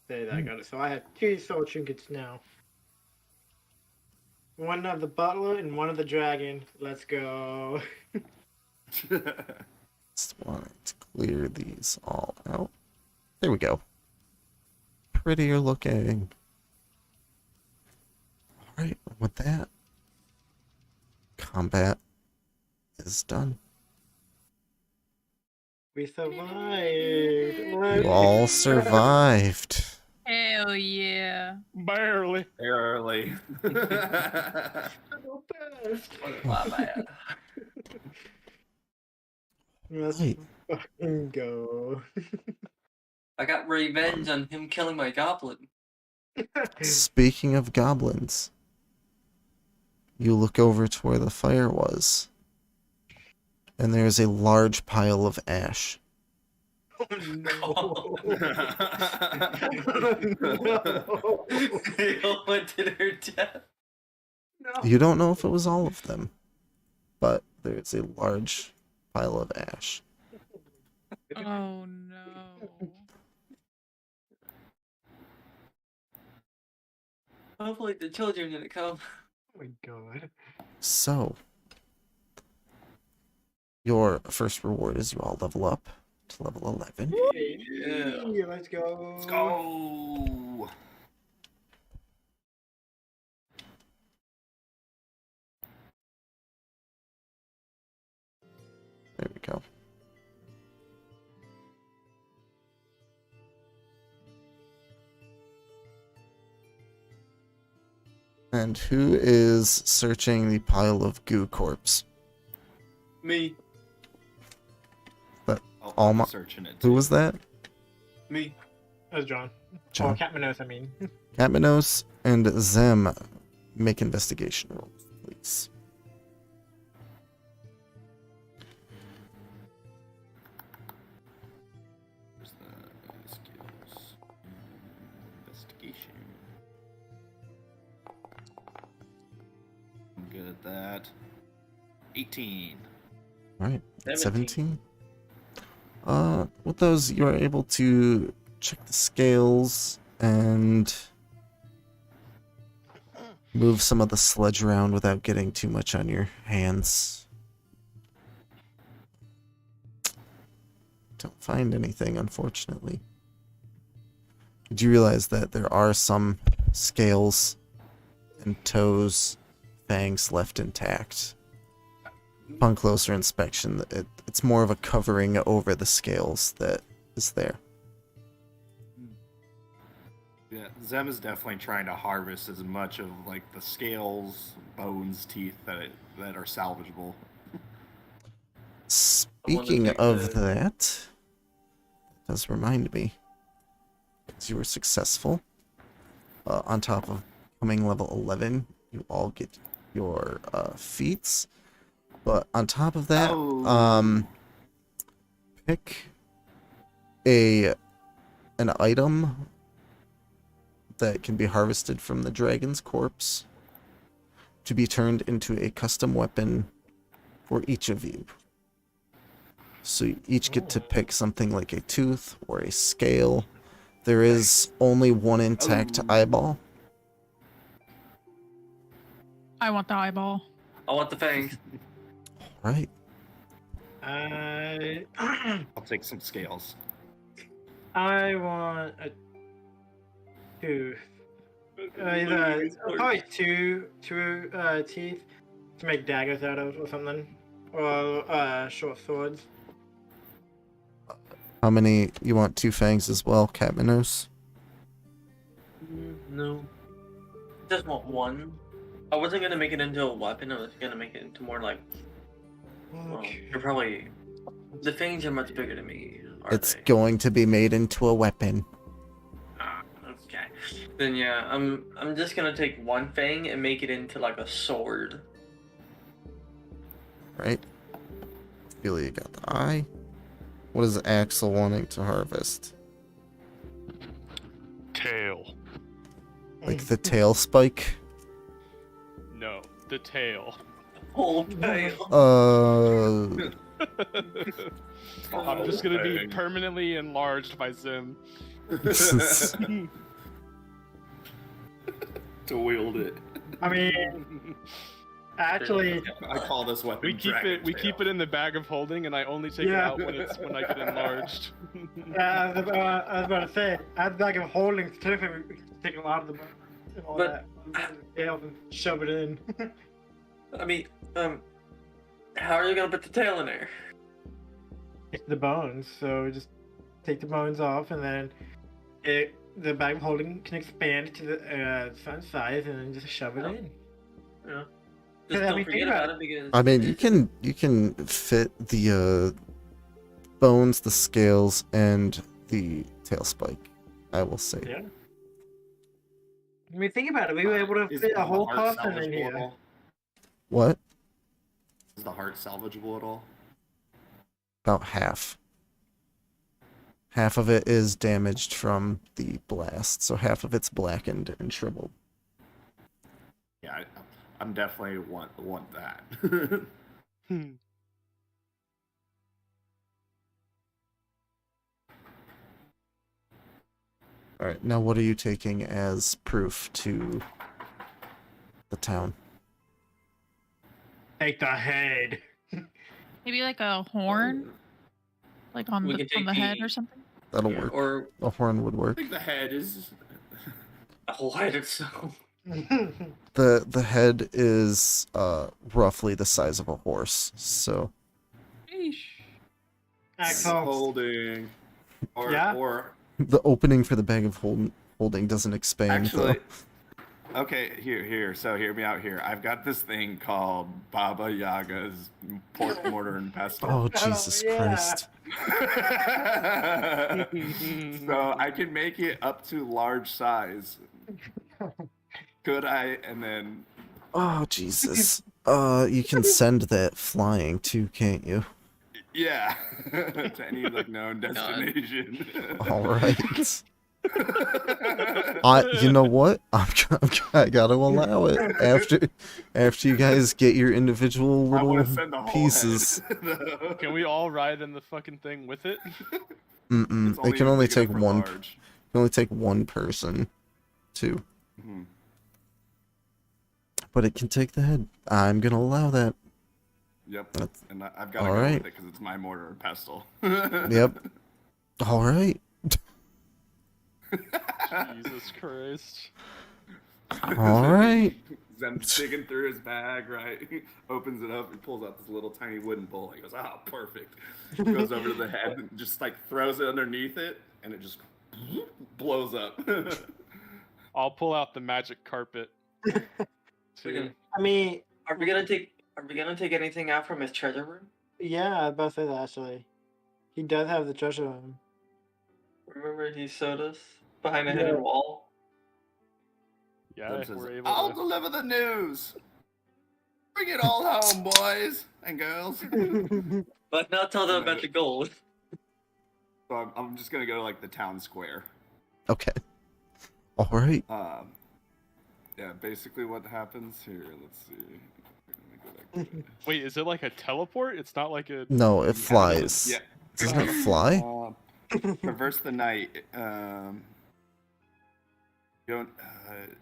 say that I got it. So I have 2 soul trinkets now. One of the butler and one of the dragon. Let's go. Just want to clear these all out. There we go. Prettier looking. Alright, with that, combat is done. We survived. You all survived. Hell yeah. Barely. Early. Let's Right. fucking go. I got revenge on him killing my goblin. Speaking of goblins, you look over to where the fire was, and there's a large pile of ash. Oh no. No. They all went to their death. No. You don't know if it was all of them, but there's a large pile of ash. Oh no. Hopefully the children didn't come. Oh my god. So, your first reward is you all level up to level 11. Yeah. Let's go. Let's go. There we go. And who is searching the pile of goo corpse? Me. Oh, All I'm my- searching it. Who was that? Me. That's John. John. Oh, Catmanos, I mean. Catmanos and Zem, make investigation rolls, please. Where's the skills? Investigation. I'm good at that. 18. Alright, 17. With those, you are able to check the scales and move some of the sludge around without getting too much on your hands. Don't find anything, unfortunately. Did you realize that there are some scales and toes, fangs left intact? Upon closer inspection, it's more of a covering over the scales that is there. Yeah, Zem is definitely trying to harvest as much of like the scales, bones, teeth that are salvageable. Speaking take of the- that does remind me, because you were successful, on top of becoming level 11, you all get your feats. But on top of that, Oh. pick an item that can be harvested from the dragon's corpse to be turned into a custom weapon for each of you. So you each get to pick something like a tooth or a scale. There is only one intact Oh. eyeball. I want the eyeball. I want the fangs. Right. I I'll take some scales. I want a tooth. Either probably two teeth to make daggers out of or something, or short swords. How many? You want 2 fangs as well, Catmanos? No. Just want one. I wasn't gonna make it into a weapon. I was gonna make it into more like. Well, Okay. you're probably. The fangs are much bigger than me. Are It's they? going to be made into a weapon. Ah, okay. Then yeah, I'm just gonna take one fang and make it into like a sword. Right? Feel you got the eye. What is Axel wanting to harvest? Tail. Like the tail spike? No, the tail. Whole tail. I'm just gonna be permanently enlarged by Zim. To wield it. I mean, actually, I call this weapon We keep dragon it. We tail. keep it in the bag of holding, and I only take it Yeah. out when I get enlarged. I was about to say, I had bag of holding. Technically, we can take a lot of the bone and all But- that, and shove it in. I mean, how are you gonna put the tail in there? It's the bones, so just take the bones off, and then the bag of holding can expand to the sun size, and then just shove it in. Yeah. Yeah, Just I don't mean, forget think about about it because. I mean, you can fit the bones, the scales, and the tail spike. I will say. Yeah. I mean, think about it. We were able to Is fit a the whole heart person in salvageable here. at all? What? Is the heart salvageable at all? About half. Half of it is damaged from the blast, so half of it's blackened and shriveled. Yeah, I'm definitely want that. Alright, now what are you taking as proof to the town? Take the head. Maybe like a horn, like on We the can take head the- or something. That'll Yeah, work. or A horn would I work. think the head is. a whole head itself. The head is roughly the size of a horse, so Sheesh. Axel. Holding. Or, Yeah? or the opening for the bag of holding doesn't expand. actually, though. okay, here. So hear me out here. I've got this thing called Baba Yaga's pork mortar and pestle. Oh Jesus yeah. Christ! So I can make it up to large size. Could I? And then Oh Jesus! You can send that flying too, can't you? yeah, to any like known destination. All right. You know what? I gotta allow it after you guys get your individual I want little to send the whole pieces. head. Can we all ride in the fucking thing with it? Mm-mm. It's It can only big enough take for one. large. Can only take one person, too. Mhm. But it can take the head. I'm gonna allow that. Yep. That's- And I've got to all go right. with it because it's my mortar and pestle. Yep. All right. Jesus Christ. All right. Zem's digging through his bag, right? He opens it up and pulls out this little tiny wooden bowl. He goes, "Ah, perfect." Goes over to the head and just like throws it underneath it, and it just blows up. I'll pull out the magic carpet. too. I mean, Are we gonna take anything out from his treasure room? yeah, I was about to say that actually. He does have the treasure room. Remember he showed us behind a Yeah. hidden wall? Yeah, Zem if says, we're able "I'll to. deliver the news." Bring it all home, boys and girls. But not tell them about the gold. So I'm just gonna go to like the town square. Okay. All right. Yeah, basically what happens here. Let's see. Let me go back to it. Wait, is it like a teleport? It's not like a. No, it flies. Yeah. Doesn't it fly? Traverse the night.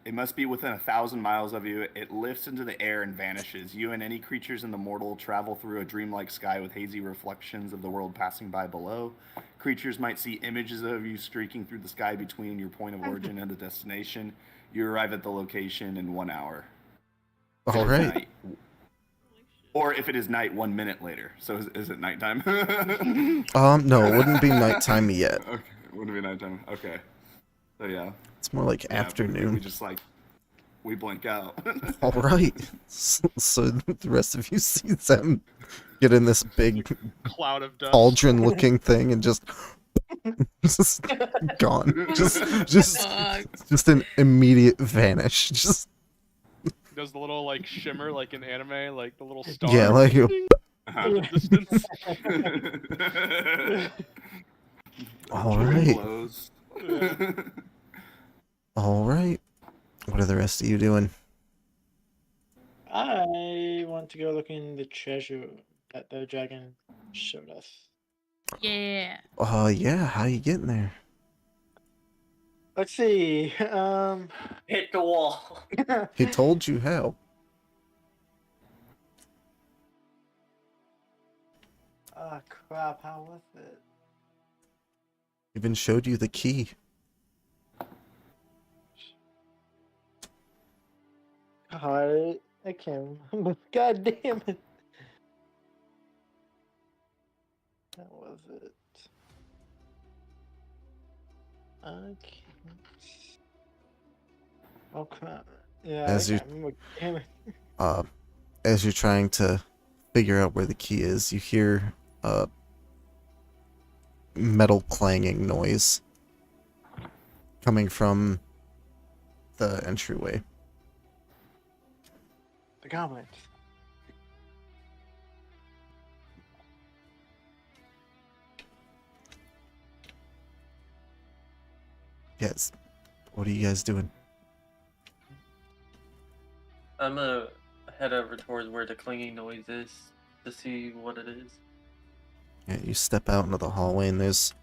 It must be within 1,000 miles of you. It lifts into the air and vanishes. You and any creatures in the mortal travel through a dreamlike sky with hazy reflections of the world passing by below. Creatures might see images of you streaking through the sky between your point of origin and the destination. You arrive at the location in 1 hour. All right. Night. Or if it is night, 1 minute later. So is it nighttime? No, it wouldn't be nighttime yet. Okay, it wouldn't be nighttime. Okay. So yeah. It's more like Yeah, afternoon. We just we blink out. All right. So the rest of you see them get in this big Cloud of dust. cauldron-looking thing and just gone. Just an immediate vanish. Just Does the little like shimmer like in anime, like the little star. yeah, like you. Uh-huh. in the distance. All Joy right. glows. All right. What are the rest of you doing? I want to go look in the treasure that the dragon showed us. Yeah. Yeah. How you getting there? Let's see. Hit the wall. He told you how. Ah, crap. How was it? Even showed you the key. God, I can't. God damn it. That was it. I can't. Oh crap. Yeah, As I you- can't remember. Damn it. As you're trying to figure out where the key is, you hear a metal clanging noise coming from the entryway. The goblins. Yes. What are you guys doing? I'm gonna head over towards where the clinging noise is to see what it is. Yeah, you step out into the hallway and there's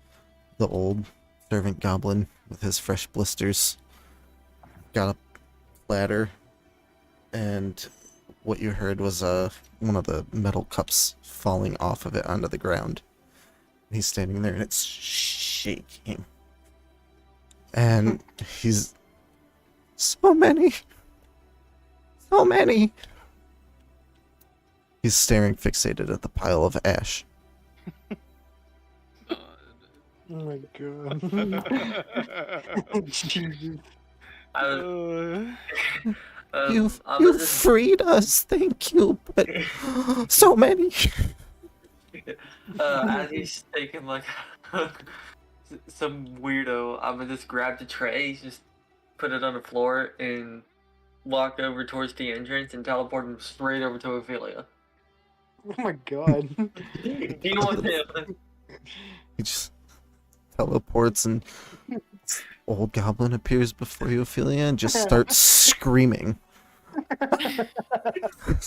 the old servant goblin with his fresh blisters. Got a ladder, and what you heard was one of the metal cups falling off of it onto the ground. He's standing there and it's shaking. And he's so many. He's staring fixated at the pile of ash. Oh my god. Jesus. I was, You've I was just, freed us, thank you, but so many. as he's taking like some weirdo, I'm gonna just grab the tray, just put it on the floor, and walk over towards the entrance and teleport him straight over to Ophelia. Oh my god. Deal with him. He just teleports and old goblin appears before you, Ophelia, and just starts screaming.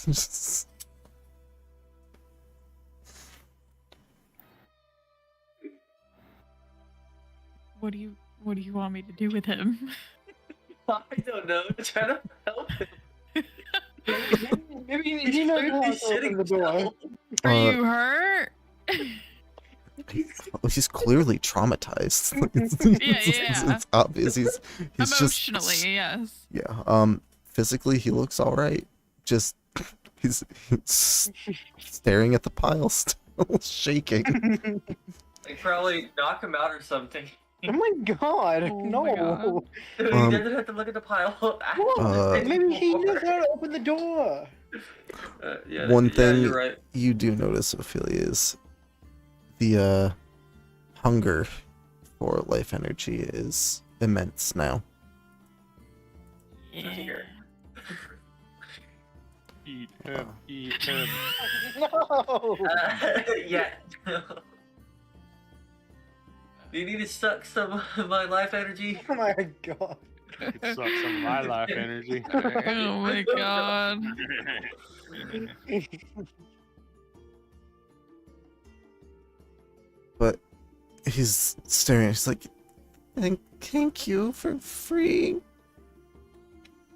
Just- What do you want me to do with him? I don't know. Try to help him. Maybe He's he knows clearly how to open the door. shitting Are Uh, you hurt? he's clearly traumatized. Yeah. It's obvious. He's Emotionally, just yes. yeah. Physically he looks all right. Just he's staring at the pile, still shaking. They probably knock him out or something. Oh my god. Oh no. my God. He Um, doesn't have to look at the pile. Maybe he knows how to open the door. One thing you're right. you do notice, Ophelia, is the hunger for life energy is immense now. Good to hear. Eat him. Eat him. No! Yeah. Do you need to suck some of my life energy? Oh my god. It sucks some of my life energy. Oh my god. But he's staring. He's like, Thank you for freeing.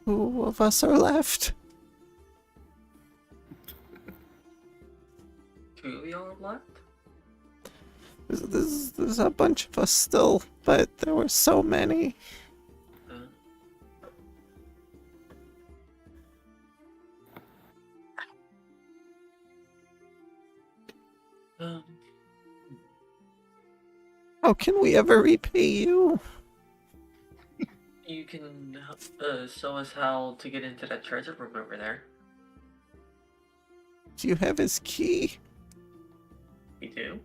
Who of us are left? Two of y'all left? There's a bunch of us still, but there were so many. Um, How can we ever repay you? you can show us how to get into that treasure room over there. Do you have his key? We do.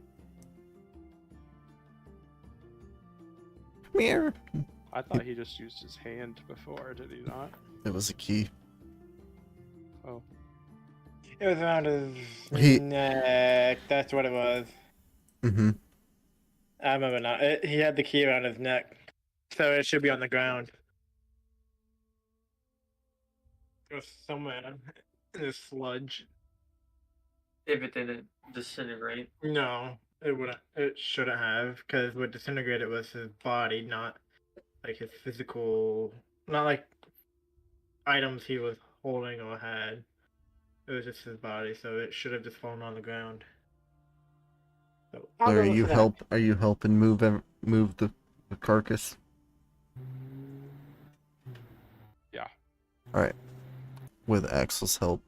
Come here. I thought he just used his hand before, did he not? It was a key. Oh. It was around his He- neck. That's what it was. Mm-hmm. I remember now. He had the key around his neck. So it should be on the ground. It was somewhere in the sludge. If it didn't disintegrate. No, it wouldn't. It shouldn't have, because what disintegrated was his body, not like his physical, not like items he was holding or had. It was just his body, so it should have just fallen on the ground. So, I'll So go are look you for that. Are you helping move the carcass? Yeah. All right. With Axel's help,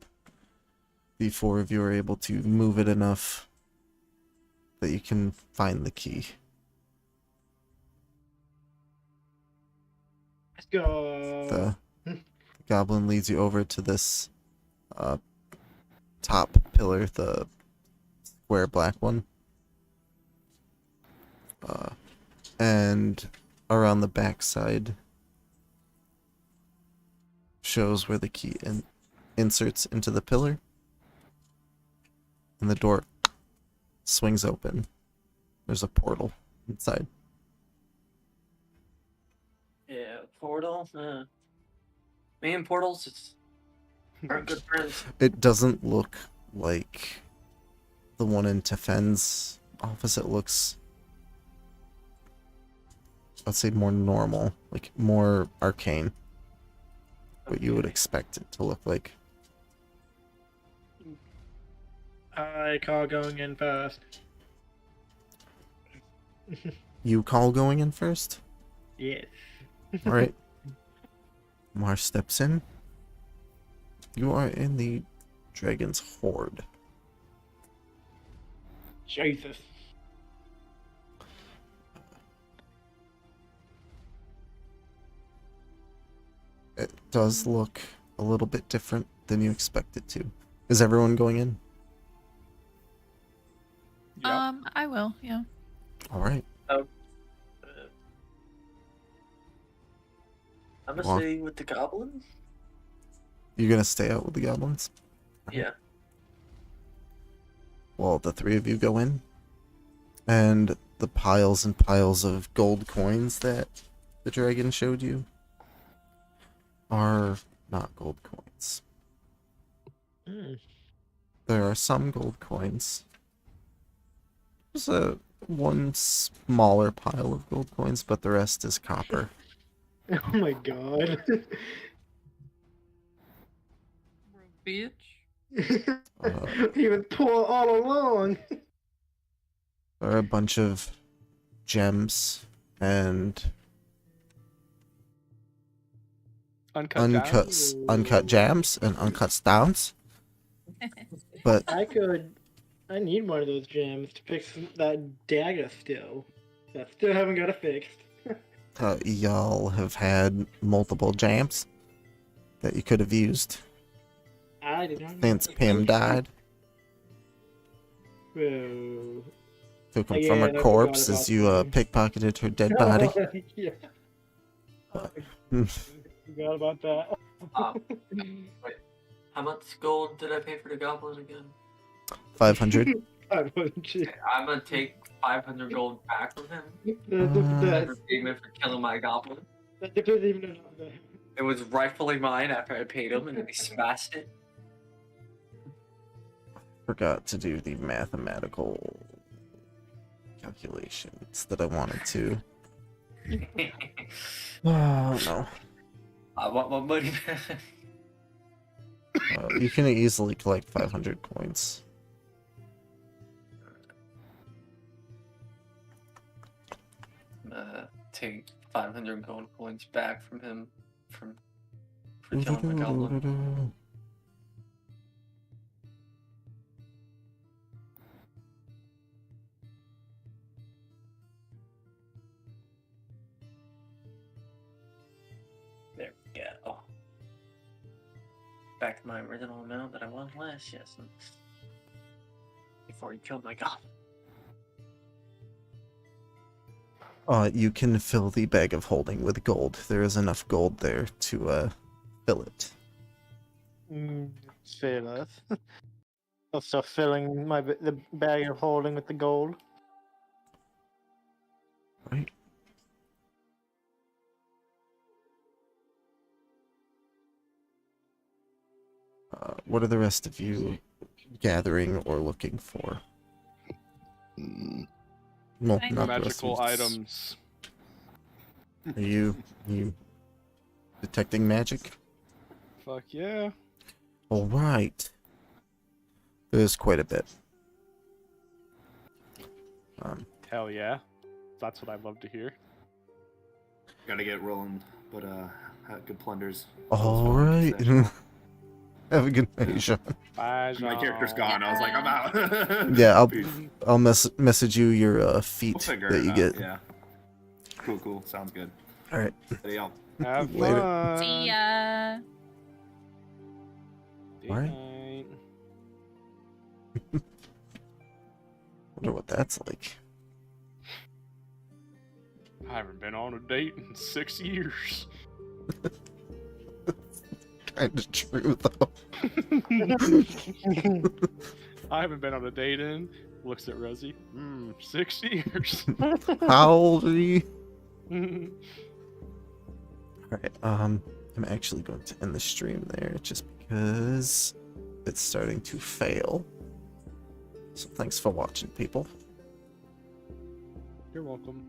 the four of you are able to move it enough that you can find the key. Let's go. The goblin leads you over to this top pillar, the square black one. And around the backside shows where the key inserts into the pillar. And the door swings open. There's a portal inside. Yeah, portal. Me and portals aren't good friends. It doesn't look like the one in Tefen's office. It looks, I'd say, more normal, like more arcane. What you would expect it to look like. I call going in first. You call going in first? Yes. Alright. Mar steps in. You are in the Dragon's Hoard. Jesus. It does look a little bit different than you expect it to. Is everyone going in? Yeah. I will, yeah. Alright. I'm gonna Walk. stay with the goblins. You're gonna stay out with the goblins? Yeah. Well, the three of you go in, and the piles and piles of gold coins that the dragon showed you are not gold coins. There are some gold coins. There's one smaller pile of gold coins, but the rest is copper. Oh my god. Bitch. He was poor all along. There are a bunch of gems and uncut jams and uncut stones. But I need one of those gems to fix that dagger still. I still haven't got it fixed. y'all have had multiple jams that you could have used I did not know. since Pim died. Whoa. Took him Yeah, from I her forgot corpse about as you that. pickpocketed her dead body. Yeah. Hmm. Forgot about that. How much gold did I pay for the goblin again? 500. I wouldn't you? Okay, I'm gonna take 500 gold back from him The as payment for killing my goblin. that depends even on the. It was rightfully mine after I paid him, and then he smashed it. Forgot to do the mathematical calculations that I wanted to. Oh no. I want my money back. You can easily collect 500 coins. Take 500 gold coins back from him for killing my goblin. There we go. Back to my original amount that I won last session. Before he killed my goblin. You can fill the bag of holding with gold. There is enough gold there to fill it. Fair enough. I'll start filling the bag of holding with the gold. Right. What are the rest of you gathering or looking for? Well, Find not the rest of Magical you. items. Are you detecting magic? Fuck yeah. All right. There's quite a bit. Hell yeah. That's what I love to hear. Gotta get rolling, but good plunders. All right. Have a good night, Sean. Bye, My character's Jean. gone. I was like, I'm out. Yeah, Peace. I'll message you your We'll feat figure that it you out. get. Yeah. Cool. Sounds good. All right. Hey, y'all. Have Later. fun. See ya. Good Alright. night. Wonder what that's like. I haven't been on a date in 6 years. Kind of true though. I haven't been on a date in. Looks at Rosie. 6 years. How old are you? Alright, I'm actually going to end the stream there just because it's starting to fail. So thanks for watching, people. You're welcome.